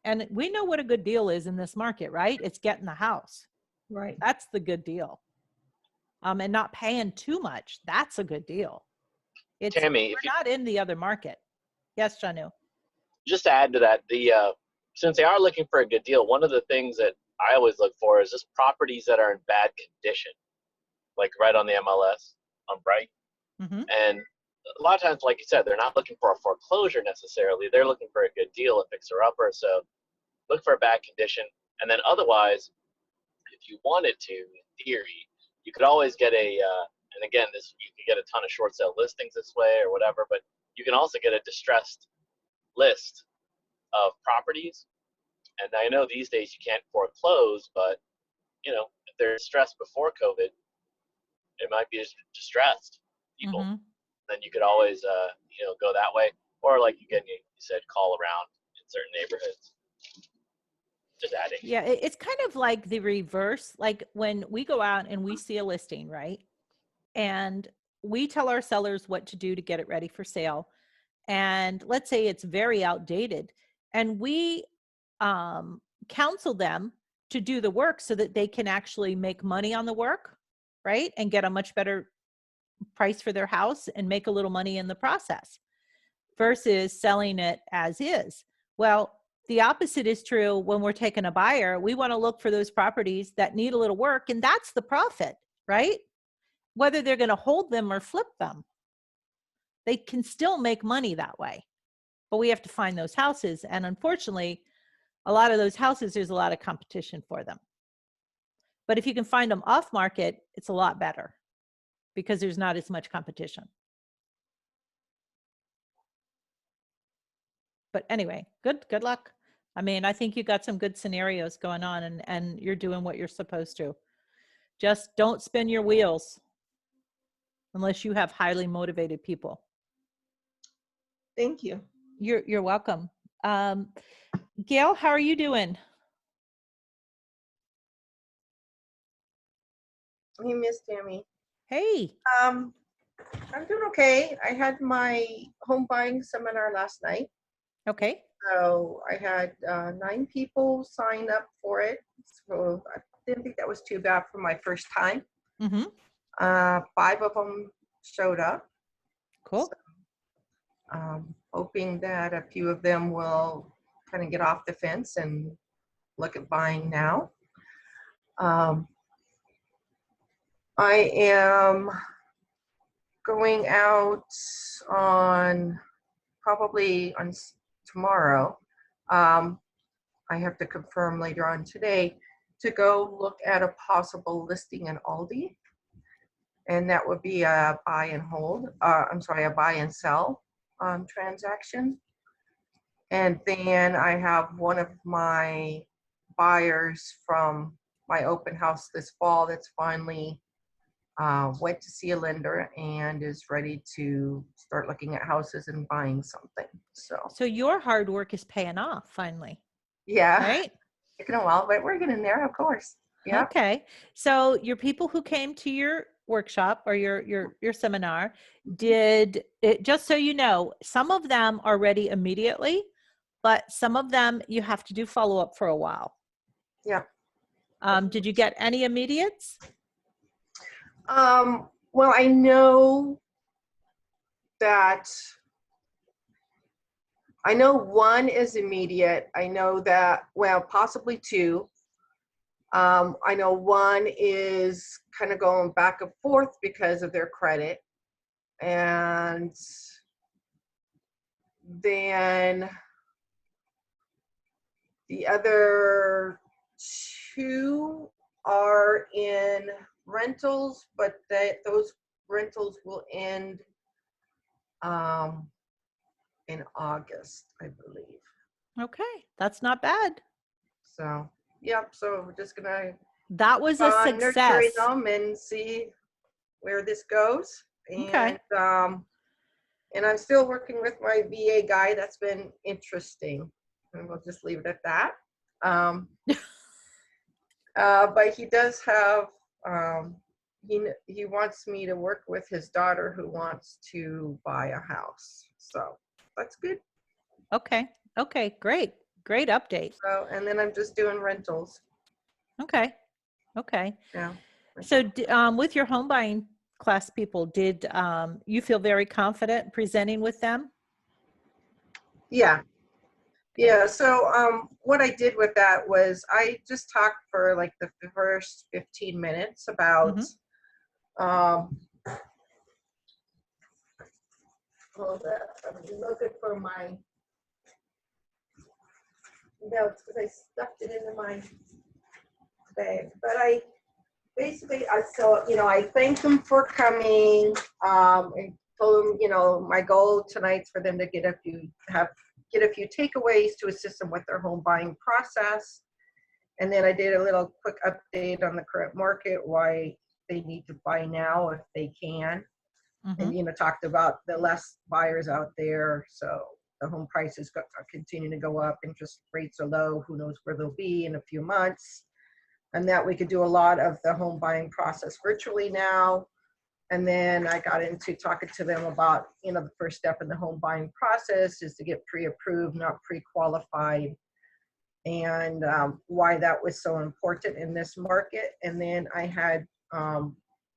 And we know what a good deal is in this market, right? It's getting the house. Right. That's the good deal. And not paying too much. That's a good deal. It's Tammy, we're if you not in the other market. Yes, Shanu. just to add to that, since they are looking for a good deal, one of the things that I always look for is just properties that are in bad condition, like right on the MLS on Bright. Mm-hmm. And a lot of times, like you said, they're not looking for a foreclosure necessarily. They're looking for a good deal, a fixer-upper. So look for a bad condition. And then otherwise, if you wanted to, in theory, you could always get and again, you could get a ton of short sale listings this way or whatever, but you can also get a distressed list of properties. And I know these days you can't foreclose, but you know, if they're distressed before COVID, it might be just distressed people. Mm-hmm. Then you could always, you know, go that way. Or like again, you said, call around in certain neighborhoods. Just adding. Yeah, it's kind of like the reverse. Like when we go out and we see a listing, right? And we tell our sellers what to do to get it ready for sale. And let's say it's very outdated. And we counsel them to do the work so that they can actually make money on the work, right? And get a much better price for their house and make a little money in the process versus selling it as is. Well, the opposite is true when we're taking a buyer. We want to look for those properties that need a little work, and that's the profit, right? Whether they're going to hold them or flip them, they can still make money that way. But we have to find those houses. And unfortunately, a lot of those houses, there's a lot of competition for them. But if you can find them off market, it's a lot better because there's not as much competition. But anyway, good luck. I mean, I think you got some good scenarios going on, and you're doing what you're supposed to. Just don't spin your wheels unless you have highly motivated people. Thank you. You're welcome. Gail, how are you doing? Hey, Miss Tammy. Hey. I'm doing okay. I had my home buying seminar last night. Okay. So I had 9 people sign up for it. So I didn't think that was too bad for my first time. Mm-hmm. 5 of them showed up. Cool. So, hoping that a few of them will kind of get off the fence and look at buying now. I am going out on probably on tomorrow. I have to confirm later on today to go look at a possible listing in Aldi. And that would be a buy and hold, a buy and sell transaction. And then I have one of my buyers from my open house this fall that's finally went to see a lender and is ready to start looking at houses and buying something. So your hard work is paying off finally, Yeah, right? taking a while, but we're getting there, of course. Yeah. Okay. So your people who came to your workshop or your seminar, did it, just so you know, some of them are ready immediately, but some of them you have to do follow-up for a while. Yeah. Did you get any immediates? Well, I know that one is immediate. I know that, well, possibly two. I know one is kind of going back and forth because of their credit. And then the other two are in rentals, but those rentals will end in August, I believe. Okay, that's not bad. So, yep. So we're just gonna That was a nurturing success. them and see where this goes. Okay. And I'm still working with my VA guy. That's been interesting, and we'll just leave it at that. But he does have he wants me to work with his daughter who wants to buy a house. So that's good. Okay. Okay, great. Great update. So, and then I'm just doing rentals. Okay. Okay. Yeah. So with your home buying class people, did you feel very confident presenting with them? Yeah. Yeah. So what I did with that was I just talked for like the first 15 minutes about hold up, I'm looking for my notes because I stuffed it into my bag. But I basically, I thanked them for coming, and told them, my goal tonight's for them to get a few takeaways to assist them with their home buying process. And then I did a little quick update on the current market, why they need to buy now if they can. And, talked about the less buyers out there. So the home prices are continuing to go up. Interest rates are low. Who knows where they'll be in a few months. And that we could do a lot of the home buying process virtually now. And then I got into talking to them about, the first step in the home buying process is to get pre-approved, not pre-qualified, and why that was so important in this market. And then I had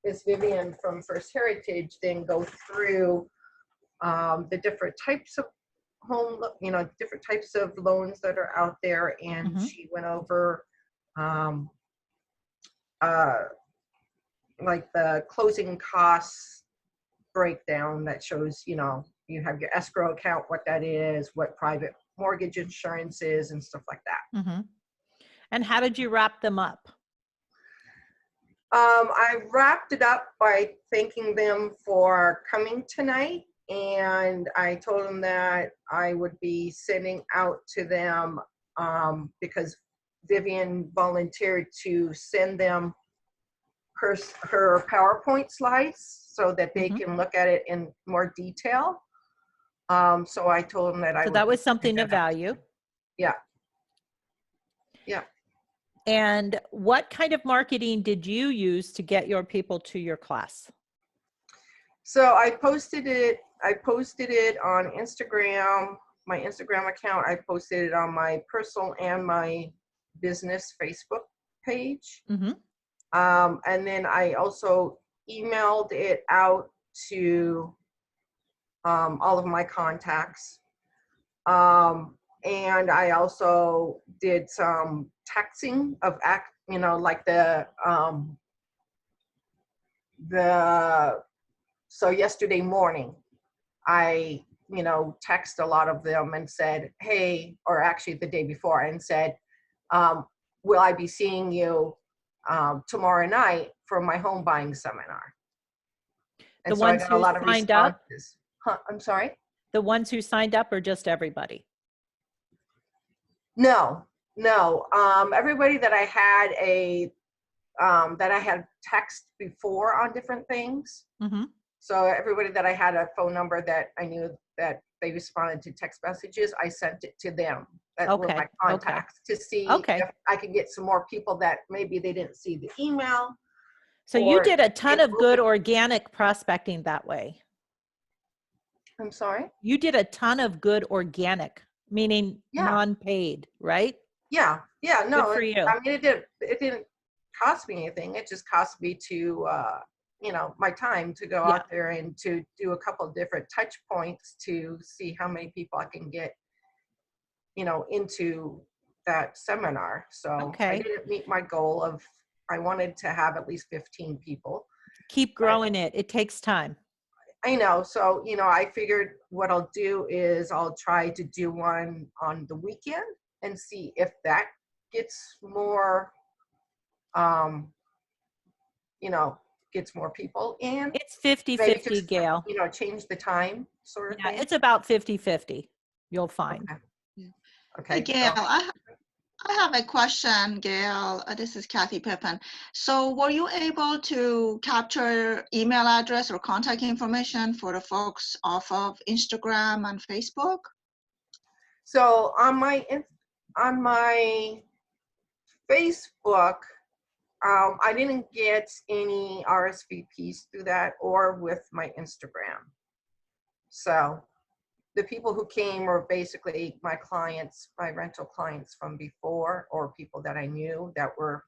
Ms. Vivian from First Heritage then go through the different types of different types of loans that are out there. And she went over like the closing costs breakdown that shows, you have your escrow account, what that is, what private mortgage insurance is, and stuff like that. And how did you wrap them up? I wrapped it up by thanking them for coming tonight, and I told them that I would be sending out to them because Vivian volunteered to send them her PowerPoint slides so that they can look at it in more detail. So I told them that So that was something of value. Yeah. Yeah. And what kind of marketing did you use to get your people to your class? So I posted it on Instagram, my Instagram account. I posted it on my personal and my business Facebook page. And then I also emailed it out to all of my contacts. And I also did some texting of like so yesterday morning, I, text a lot of them and said, hey, or actually the day before, and said, will I be seeing you tomorrow night for my home buying seminar? And The so I ones got a who lot of signed up? responses. I'm sorry? The ones who signed up or just everybody? No, no. Everybody that I had that I had text before on different things. Mm-hmm. So everybody that I had a phone number that I knew that they responded to text messages, I sent it to them. That were Okay, my contacts to see Okay. if I could get some more people that maybe they didn't see the email. So you or did a ton get of good moving. organic prospecting that way. I'm sorry. You did a ton of good organic, meaning Yeah. non-paid, right? Yeah. No, Good for you. I mean, it didn't cost me anything. It just cost me to, my time to go Yeah. out there and to do a couple of different touch points to see how many people I can get, into that seminar. So I Okay. didn't meet my goal of, I wanted to have at least 15 people. Keep growing it. It takes time. I know. So, I figured what I'll do is I'll try to do one on the weekend and see if that gets more, gets more people in. It's Maybe 50-50, just, Gail. change the time sort of Yeah, thing. it's about 50-50. You'll find. Okay. Hey, Okay. Gail, So, I have a question, Gail. This is Kathy Pippin. So were you able to capture email address or contact information for the folks off of Instagram and Facebook? so on my Facebook, I didn't get any RSVPs through that or with my Instagram. So the people who came were basically my clients, my rental clients from before, or people that I knew that were,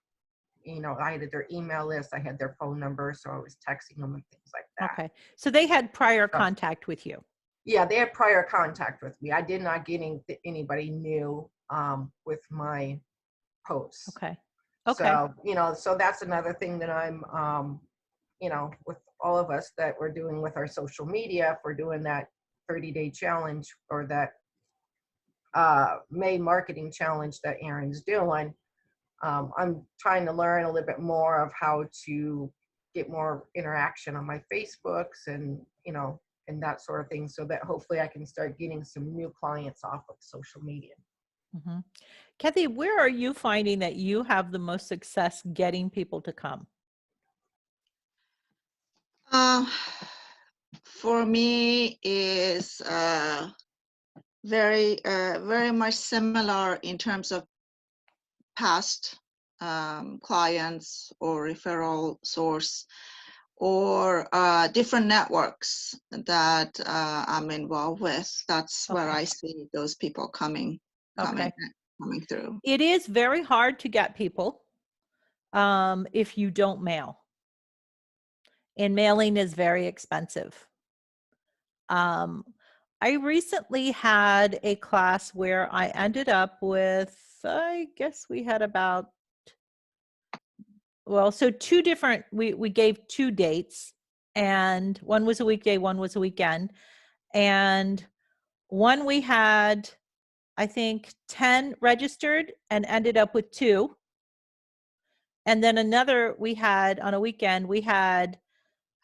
I had their email list, I had their phone number, so I was texting them and things like that. Okay. So they had prior So- contact with you. Yeah, they had prior contact with me. I did not get anybody new with my posts. Okay. Okay. So, so that's another thing that I'm, with all of us that we're doing with our social media, if we're doing that 30-day challenge or that May marketing challenge that Erin's doing, I'm trying to learn a little bit more of how to get more interaction on my Facebooks and, and that sort of thing, so that hopefully I can start getting some new clients off of social media. Mm-hmm. Kathy, where are you finding that you have the most success getting people to come? For me is very much similar in terms of past clients or referral source or different networks that I'm involved with. That's where Okay. I see those people coming through. It is very hard to get people if you don't mail. And mailing is very expensive. I recently had a class where I ended up with, I guess we had about, so two different, we gave 2 dates, and one was a weekday, one was a weekend. And one we had, I think, 10 registered and ended up with 2. And then another we had on a weekend, we had,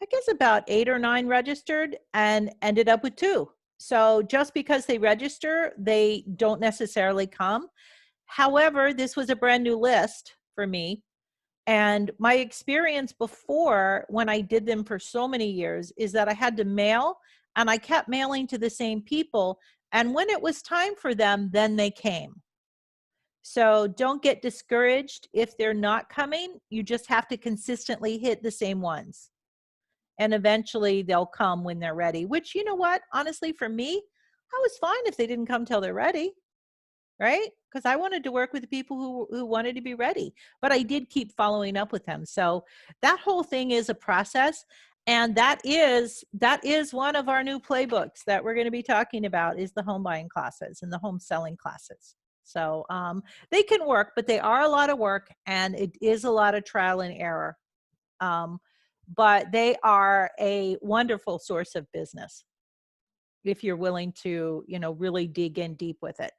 I guess, about 8 or 9 registered and ended up with 2. So just because they register, they don't necessarily come. However, this was a brand new list for me. And my experience before, when I did them for so many years, is that I had to mail, and I kept mailing to the same people. And when it was time for them, then they came. So don't get discouraged if they're not coming. You just have to consistently hit the same ones. And eventually they'll come when they're ready, which, you know what, honestly, for me, I was fine if they didn't come till they're ready, right? Because I wanted to work with the people who wanted to be ready, but I did keep following up with them. So that whole thing is a process. And that is one of our new playbooks that we're going to be talking about, is the home buying classes and the home selling classes. So they can work, but they are a lot of work, and it is a lot of trial and error. But they are a wonderful source of business if you're willing to, really dig in deep with it.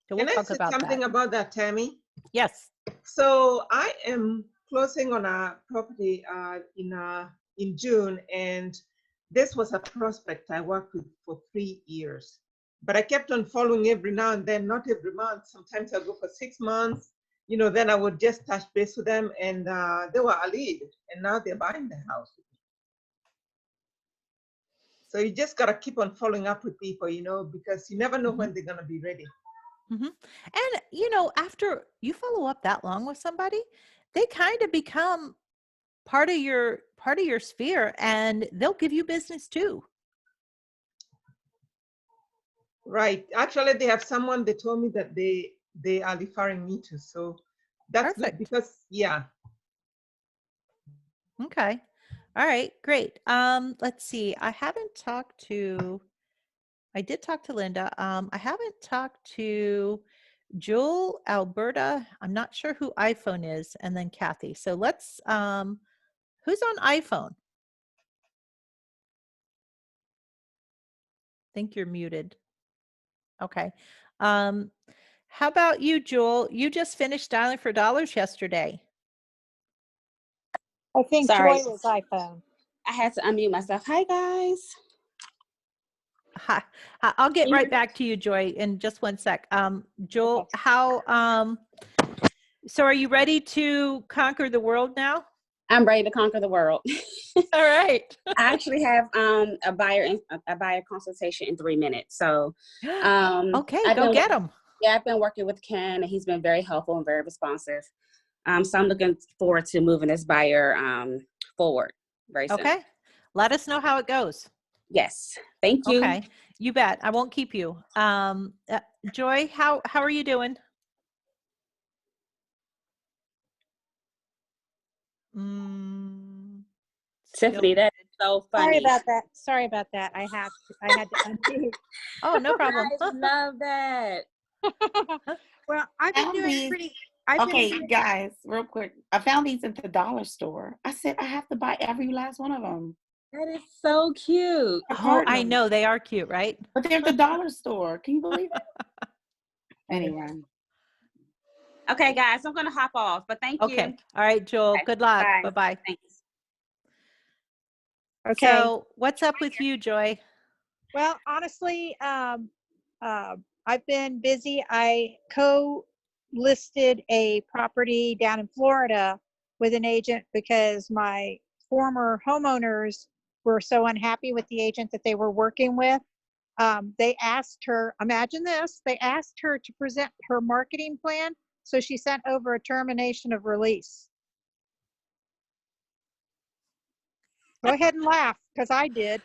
So we'll Can I talk say about something that. about that, Tammy? Yes. So I am closing on a property in June, and this was a prospect I worked with for 3 years. But I kept on following every now and then, not every month. Sometimes I'll go for 6 months. Then I would just touch base with them, and they were a lead, and now they're buying the house. So you just gotta keep on following up with people, because you never know when they're gonna be ready. And after you follow up that long with somebody, they kind of become part of your sphere, and they'll give you business too. Right. Actually, they have someone they told me that they are referring me to. So that's Perfect. good because, yeah. Okay. All right, great. Let's see. I did talk to Linda. I haven't talked to Jewel, Alberta. I'm not sure who iPhone is, and then Kathy. So let's, who's on iPhone? I think you're muted. Okay. How about you, Jewel? You just finished Dialing for Dollars yesterday. I think Sorry. Joy was iPhone. I had to unmute myself. Hi, guys. Hi. I'll get right back to you, Joy, in just one sec. Joel, Okay. how, so are you ready to conquer the world now? I'm ready to conquer the world. All right. I actually have a buyer consultation in 3 minutes. So okay, go get them. Yeah, I've been working with Ken, and he's been very helpful and very responsive. So I'm looking forward to moving this buyer forward very soon. Okay. Let us know how it goes. Yes. Thank you. Okay. You bet. I won't keep you. Joy, how are you doing? Tiffany, that is so funny. Sorry about that. I had to unmute. Oh, no problem. I love that. Well, I've been doing pretty. Guys, real quick. I found these at the dollar store. I said I have to buy every last one of them. That is so cute. Oh, I know. They are cute, right? But they're at the dollar store. Can you believe it? Anyway. Okay, guys, I'm going to hop off, but thank you. Okay. All right, Joel. Okay. Good luck. Bye. Bye-bye. Thanks. Okay. So what's up with you, Joy? Well, honestly, I've been busy. I co-listed a property down in Florida with an agent because my former homeowners were so unhappy with the agent that they were working with. They asked her, imagine this, they asked her to present her marketing plan. So she sent over a termination of release. Go ahead and laugh, because I did.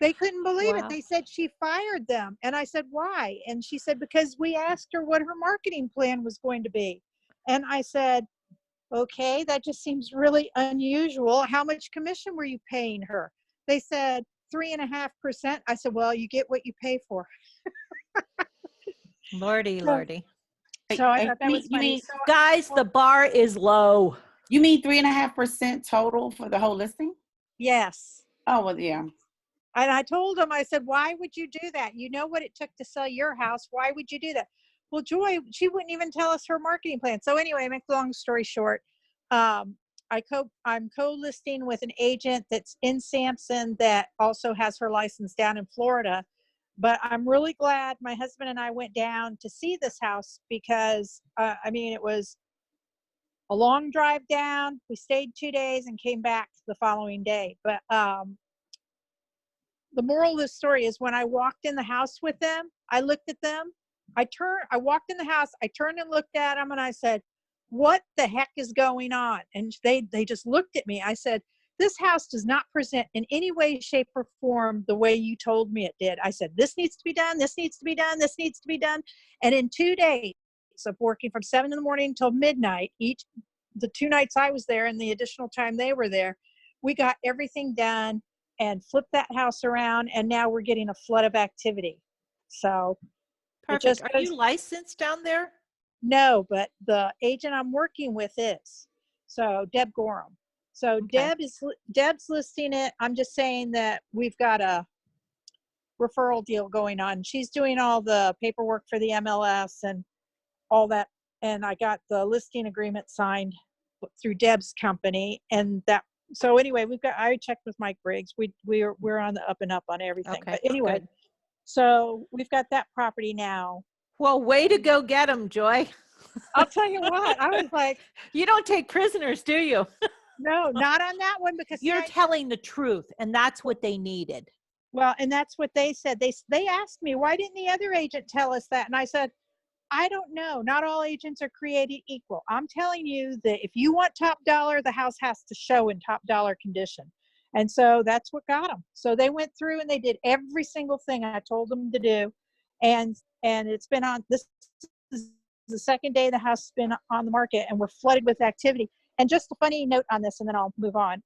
They couldn't believe it. They said she fired them. And I said, why? And she said, because we asked her what her marketing plan was going to be. And I said, okay, that just seems really unusual. How much commission were you paying her? They said 3.5%. I said, well, you get what you pay for. Lordy. So I thought that was funny. Guys, the bar is low. You mean 3.5% total for the whole listing? Yes. Oh, well, yeah. And I told him, I said, why would you do that? You know what it took to sell your house. Why would you do that? Well, Joy, she wouldn't even tell us her marketing plan. So anyway, make the long story short, I'm co-listing with an agent that's in Sampson that also has her license down in Florida. But I'm really glad my husband and I went down to see this house because, it was a long drive down. We stayed 2 days and came back the following day. But the moral of the story is when I walked in the house with them, I looked at them. I walked in the house, I turned and looked at them and I said, what the heck is going on? And they just looked at me. I said, this house does not present in any way, shape, or form the way you told me it did. I said, this needs to be done, this needs to be done, this needs to be done. And in 2 days of working from 7 in the morning until midnight, the 2 nights I was there and the additional time they were there, we got everything done and flipped that house around. And now we're getting a flood of activity. So perfect. Are you licensed down there? No, but the agent I'm working with is. So Deb Gorham. So Okay. Deb's listing it. I'm just saying that we've got a referral deal going on. She's doing all the paperwork for the MLS and all that. And I got the listing agreement signed through Deb's company. And so anyway, I checked with Mike Briggs. We're on the up and up on everything. Okay, But anyway, good. So we've got that property now. Well, way to go get them, Joy. I'll tell you what, I was like, You don't take prisoners, do you? no, not on that one, because You're telling the truth, and that's what they needed. well, and that's what they said. They asked me, why didn't the other agent tell us that? And I said, I don't know. Not all agents are created equal. I'm telling you that if you want top dollar, the house has to show in top dollar condition. And so that's what got them. So they went through and they did every single thing I told them to do. And it's been on, this is the second day the house has been on the market, and we're flooded with activity. And just a funny note on this, and then I'll move on.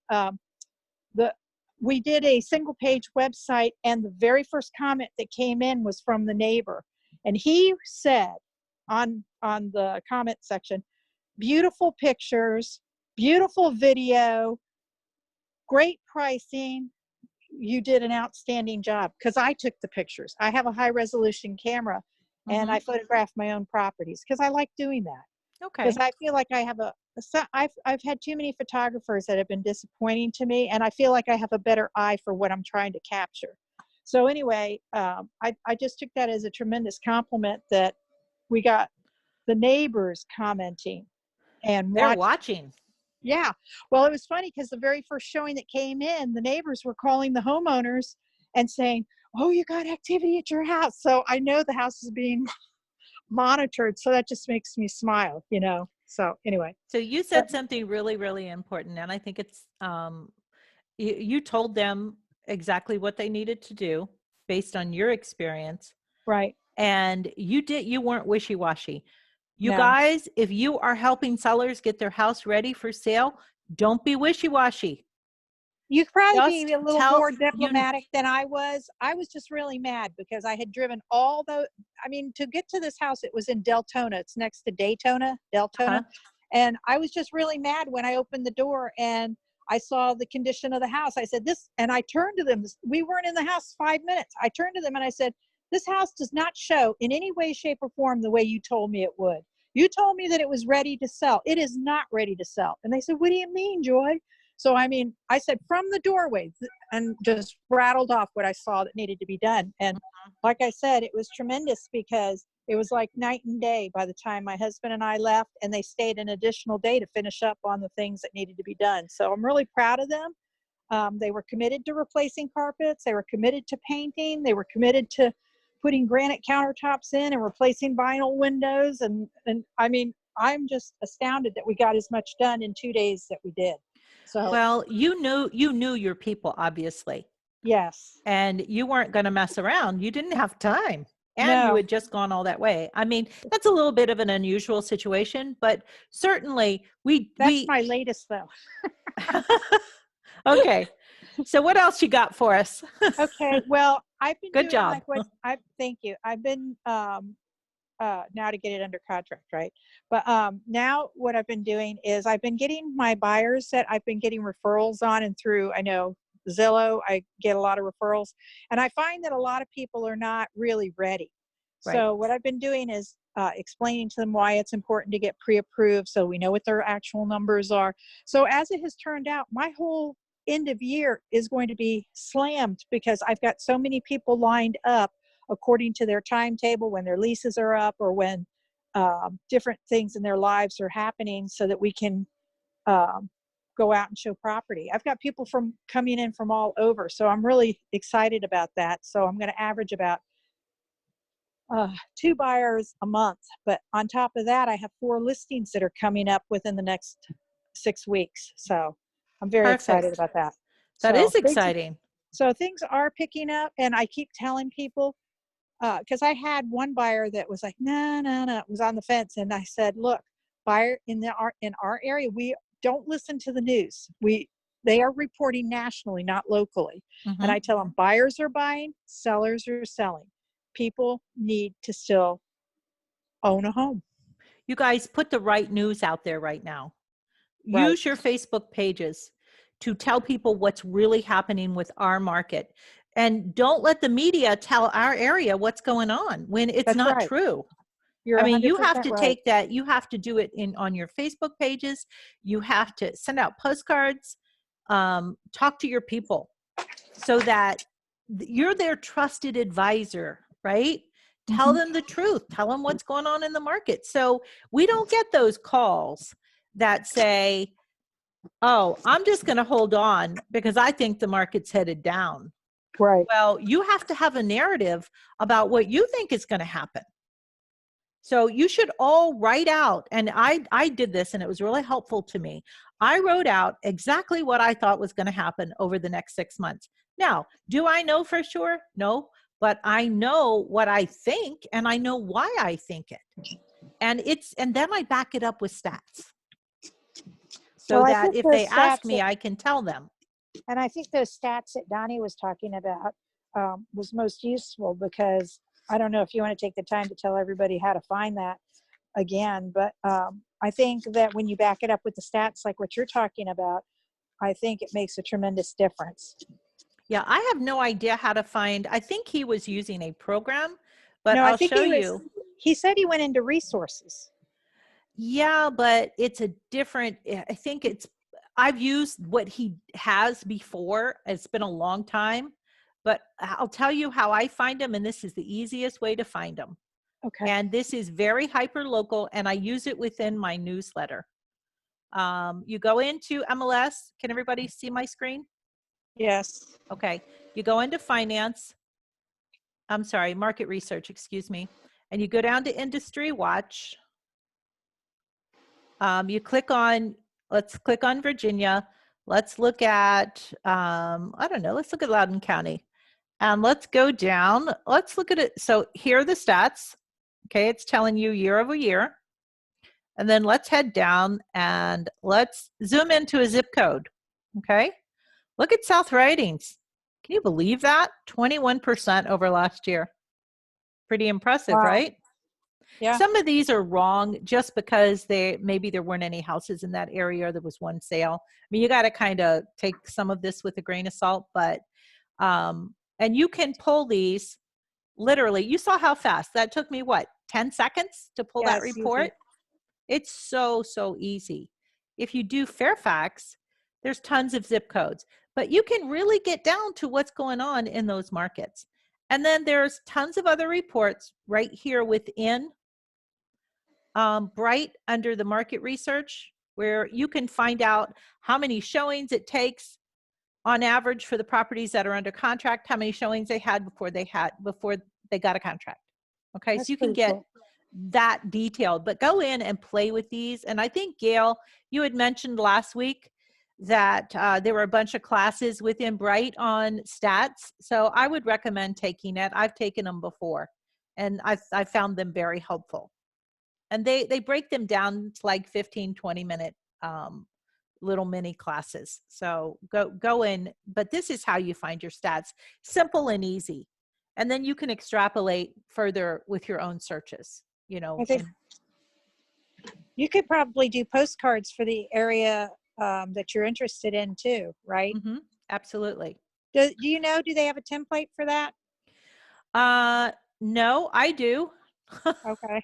We did a single page website, and the very first comment that came in was from the neighbor. And he said on the comment section, beautiful pictures, beautiful video, great pricing. You did an outstanding job, because I took the pictures. I have a high resolution camera, and I photograph my own properties because I like doing that. Okay. Because I feel like I have I've had too many photographers that have been disappointing to me, and I feel like I have a better eye for what I'm trying to capture. So anyway, I just took that as a tremendous compliment that we got the neighbors commenting and They're watching. Yeah. Well, it was funny because the very first showing that came in, the neighbors were calling the homeowners and saying, oh, you got activity at your house. So I know the house is being monitored. So that just makes me smile, you know? So anyway. So you said something really, really important. And I think it's, you told them exactly what they needed to do based on your experience. Right. And you weren't wishy-washy. You No. guys, if you are helping sellers get their house ready for sale, don't be wishy-washy. You could probably Just be a little tell- more diplomatic than I was. I was just really mad because I had driven to get to this house, it was in Deltona. It's next to Deltona. And I was just really mad when I opened the door and I saw the condition of the house. I said and I turned to them. We weren't in the house 5 minutes. I turned to them and I said, this house does not show in any way, shape, or form the way you told me it would. You told me that it was ready to sell. It is not ready to sell. And they said, what do you mean, Joy? So, I said, from the doorway, and just rattled off what I saw that needed to be done. And like I said, it was tremendous because it was like night and day by the time my husband and I left, and they stayed an additional day to finish up on the things that needed to be done. So I'm really proud of them. They were committed to replacing carpets. They were committed to painting. They were committed to putting granite countertops in and replacing vinyl windows. And I'm just astounded that we got as much done in 2 days that we did. So, well, you knew your people, obviously. Yes. And you weren't going to mess around. You didn't have time. And No. you had just gone all that way. That's a little bit of an unusual situation, but certainly That's my latest though. Okay. So what else you got for us? Okay. Well, I've been Good doing job. like what thank you. I've been now to get it under contract, right? But now what I've been doing is I've been getting my buyers that I've been getting referrals on, and through, I know, Zillow, I get a lot of referrals, and I find that a lot of people are not really ready. Right. So what I've been doing is explaining to them why it's important to get pre-approved so we know what their actual numbers are. So as it has turned out, my whole end of year is going to be slammed because I've got so many people lined up according to their timetable when their leases are up or when different things in their lives are happening so that we can go out and show property. I've got people coming in from all over. So I'm really excited about that. So I'm going to average about 2 buyers a month. But on top of that, I have 4 listings that are coming up within the next 6 weeks. So I'm very excited about that. That So is exciting. So things are picking up, and I keep telling people, because I had one buyer that was like, no, was on the fence. And I said, look, buyer in our area, we don't listen to the news. They are reporting nationally, not locally. Mm-hmm. And I tell them buyers are buying, sellers are selling. People need to still own a home. You guys put the right news out there right now. Right. Use your Facebook pages to tell people what's really happening with our market. And don't let the media tell our area what's going on when it's That's not right. true. You're you have 100% to right. take that, you have to do it on your Facebook pages. You have to send out postcards, talk to your people so that you're their trusted advisor, right? Tell them the truth. Tell them what's going on in the market. So we don't get those calls that say, oh, I'm just going to hold on because I think the market's headed down. Right. Well, you have to have a narrative about what you think is going to happen. So you should all write out, and I did this and it was really helpful to me. I wrote out exactly what I thought was going to happen over the next 6 months. Now, do I know for sure? No, but I know what I think and I know why I think it. And then I back it up with stats. So Well, I that think if they those ask stats me, that- I can tell them. And I think those stats that Donnie was talking about was most useful, because I don't know if you want to take the time to tell everybody how to find that again, but I think that when you back it up with the stats like what you're talking about, I think it makes a tremendous difference. Yeah, I have no idea how to find, I think he was using a program, but No, I'll I think show you. he said he went into resources. Yeah, but it's a different, I think I've used what he has before. It's been a long time, but I'll tell you how I find them, and this is the easiest way to find them. Okay. And this is very hyper local, and I use it within my newsletter. You go into MLS. Can everybody see my screen? Yes. Okay. You go into finance. I'm sorry, market research, excuse me. And you go down to industry watch. You click on, let's click on Virginia. Let's look at, I don't know, let's look at Loudoun County. And let's go down. Let's look at it. So here are the stats. Okay, it's telling you year over year. And then let's head down and let's zoom into a zip code. Okay, look at South Ridings. Can you believe that? 21% over last year. Pretty impressive, Wow. right? Yeah. Some of these are wrong just because maybe there weren't any houses in that area, or there was one sale. I mean, you got to kind of take some of this with a grain of salt, but and you can pull these literally. You saw how fast that took me, what, 10 seconds to pull Yeah, that it's report? easy. It's so easy. If you do Fairfax, there's tons of zip codes, but you can really get down to what's going on in those markets. And then there's tons of other reports right here within Bright under the market research, where you can find out how many showings it takes on average for the properties that are under contract, how many showings they had before they got a contract. Okay, That's so you can pretty get cool. that detailed, but go in and play with these. And I think, Gail, you had mentioned last week that there were a bunch of classes within Bright on stats. So I would recommend taking it. I've taken them before, and I found them very helpful. And they break them down to like 15, 20-minute little mini classes. So go in, but this is how you find your stats. Simple and easy. And then you can extrapolate further with your own searches, you know. I think you could probably do postcards for the area that you're interested in too, right? Mm-hmm, absolutely. Do you know, do they have a template for that? No, I do. Okay.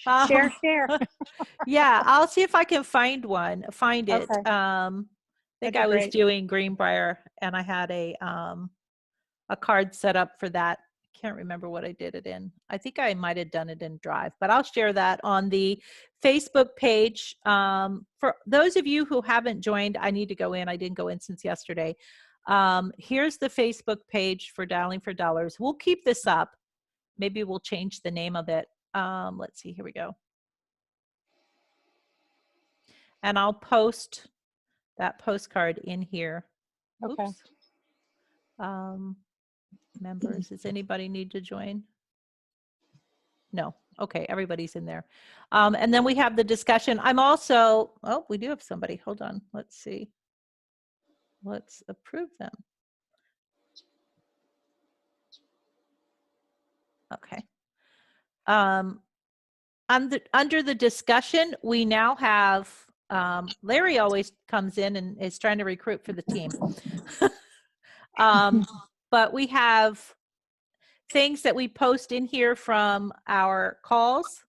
Um, Share. Yeah, I'll see if I can find it. Okay. I think That'd be I was great. doing Greenbrier, and I had a card set up for that. Can't remember what I did it in. I think I might have done it in Drive, but I'll share that on the Facebook page. For those of you who haven't joined, I need to go in. I didn't go in since yesterday. Here's the Facebook page for Dialing for Dollars. We'll keep this up. Maybe we'll change the name of it. Let's see, here we go. And I'll post that postcard in here. Okay. Oops. Members, does anybody need to join? No. Okay, everybody's in there. And then we have the discussion. I'm also, oh, we do have somebody. Hold on. Let's see. Let's approve them. Okay. Under the discussion, we now have, Larry always comes in and is trying to recruit for the team. But we have things that we post in here from our calls.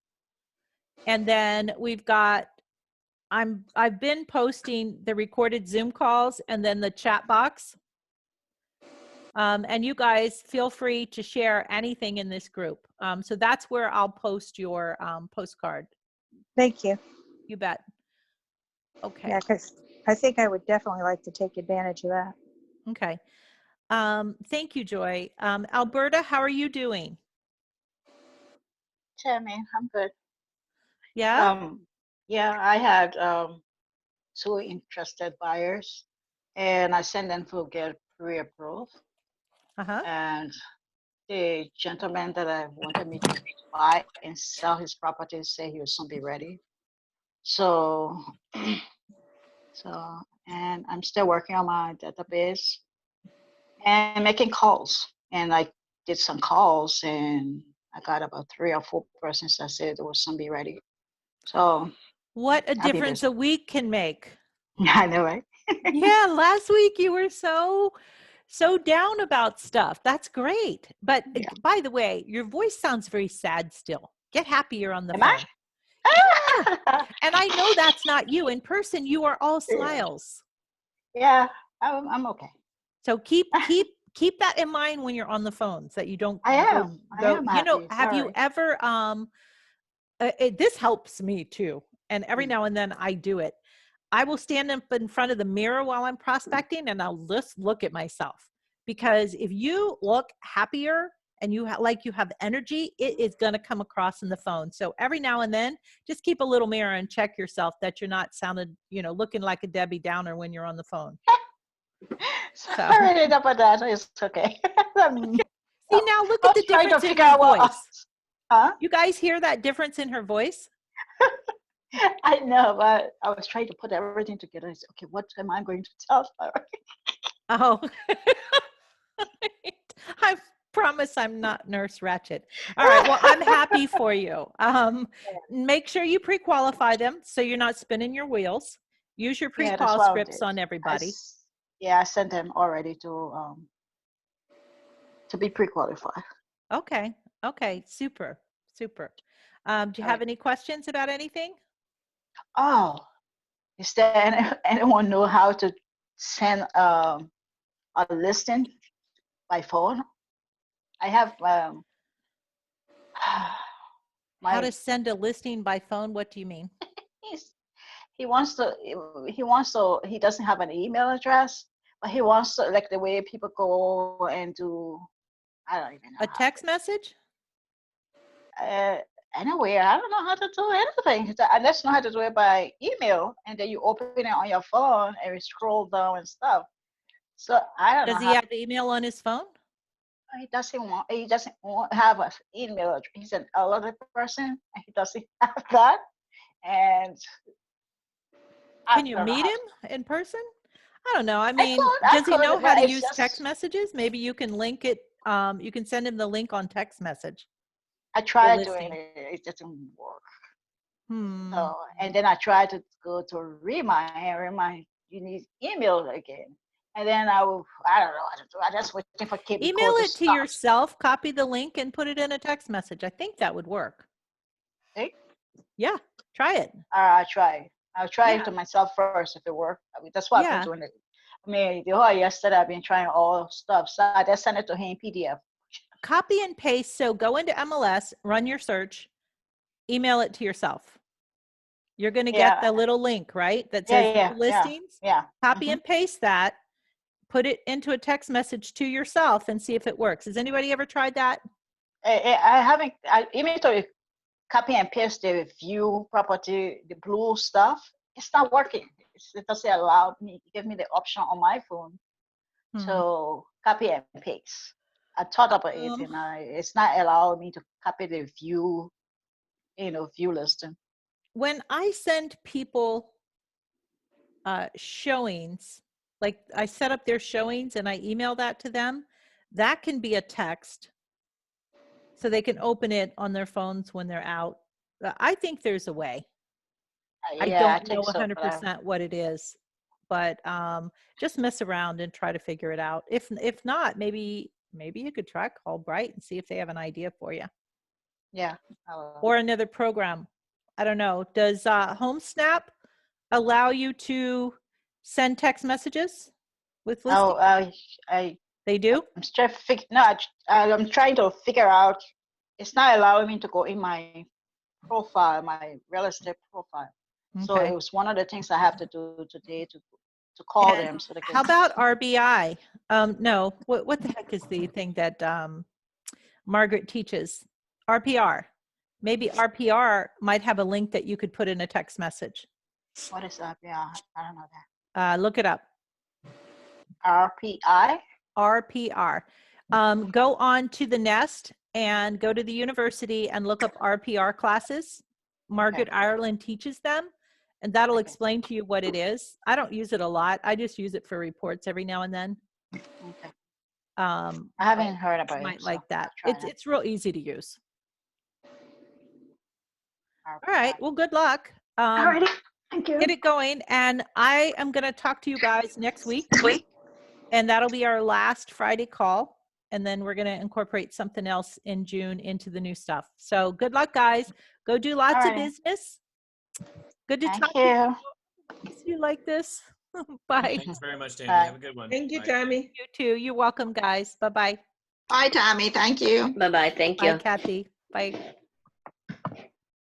And then we've got, I've been posting the recorded Zoom calls and then the chat box. And you guys feel free to share anything in this group. So that's where I'll post your postcard. Thank you. You bet. Okay. Yeah, because I think I would definitely like to take advantage of that. Okay. Thank you, Joy. Alberta, how are you doing? Tammy, I'm good. Yeah? Yeah, I had 2 interested buyers, and I sent them to get pre-approved. Uh-huh. And the gentleman that I wanted me to buy and sell his property said he will soon be ready. So, and I'm still working on my database and making calls. And I did some calls, and I got about 3 or 4 persons that said it will soon be ready. So What a I'll be difference busy. a week can make. I know, right? Yeah, last week you were so down about stuff. That's great. But Yeah. by the way, your voice sounds very sad still. Get happier on the Am phone. I? Yeah. And I know that's not you. In person, you are all smiles. Yeah, I'm okay. So keep that in mind when you're on the phones, that you don't I am you know, happy. have you Sorry. ever this helps me too. And every now and then I do it. I will stand up in front of the mirror while I'm prospecting, and I'll just look at myself, because if you look happier and you you have energy, it is going to come across in the phone. So every now and then, just keep a little mirror and check yourself that you're not looking like a Debbie Downer when you're on the phone. Sorry about that. It's okay. See, now look I at the was trying to difference in figure her out what. voice. Huh? You guys hear that difference in her voice? I know, but I was trying to put everything together. I said, okay, what am I going to tell her? Oh, I promise I'm not Nurse Ratched. All right. Well, I'm happy for you. Make sure you pre-qualify them so you're not spinning your wheels. Use your Yeah, that's pre-qual what I scripts did. on everybody. I sent them already to be pre-qualified. Okay. Okay. Super. Super. Do you All have right. any questions about anything? Oh, is there anyone know how to send a listing by phone? I have How to send a listing by phone? What do you mean? he doesn't have an email address, but he wants to, like the way people go and do, I don't even know. A text message? Anyway, I don't know how to do anything. I just know how to do it by email, and then you open it on your phone and you scroll down and stuff. So I don't know. Does he have email on his phone? He doesn't have an email address. He's an elderly person, and he doesn't have that. And can you meet him in person? I don't know. I mean, I does he know could, how to but it's use just- text messages? Maybe you can link it. You can send him the link on text message. I tried listing. doing it. It doesn't work. Hmm. So, and then I tried to go to remind you need email again. And then I don't know what to do. I just waiting for KB Email code it to yourself, copy the link, and put it in a text message. I think that would work. Hey? Yeah, try it. I'll try. I'll try Yeah. it to myself first if it works. I mean, that's what I've Yeah. been doing it. I mean, the whole yesterday I've been trying all stuff. So I just sent it to him in PDF. Copy and paste. So go into MLS, run your search, email it to yourself. You're going to get the little link, right? That says listings. Yeah. Copy and paste that. Put it into a text message to yourself and see if it works. Has anybody ever tried that? I haven't. I even though you copy and paste the view property, the blue stuff, it's not working. It doesn't allow me, give me the option on my phone to copy and paste. I thought about it, and it's not allowing me to copy the view, view listing. When I send people showings, like I set up their showings and I email that to them, that can be a text so they can open it on their phones when they're out. I think there's a way. I don't know 100% what it is, but just mess around and try to figure it out. If not, maybe you could try Call Bright and see if they have an idea for you. Yeah. Or another program. I don't know. Does HomeSnap allow you to send text messages with listings? I They do? I'm trying to no, I'm trying to figure out. It's not allowing me to go in my profile, my real estate profile. So Okay. it was one of the things I have to do today to call And them so they can. how about RBI? No, what the heck is the thing that Margaret teaches? RPR. Maybe RPR might have a link that you could put in a text message. What is that? Yeah, I don't know that. Look it up. RPI. RPR. Go on to the Nest and go to the university and look up RPR classes. Margaret Ireland teaches them, and that'll explain to you what it is. I don't use it a lot. I just use it for reports every now and then. Okay. I haven't heard about it. Might so like that. I'll try It's real easy to use. that. All right. Well, good luck. Alrighty. Thank you. Get it going, and I am going to talk to you guys next week, and that'll be our last Friday call, and then we're going to incorporate something else in June into the new stuff. So good luck, guys. Go do lots of business. Good to talk to you. You like this? Bye. Thanks very much, Tammy. Have a good one. Thank you, Bye. Tammy. You too. You're welcome, guys. Bye-bye. Bye, Tammy. Thank you. Bye-bye. Thank you. Bye, Kathy. Bye.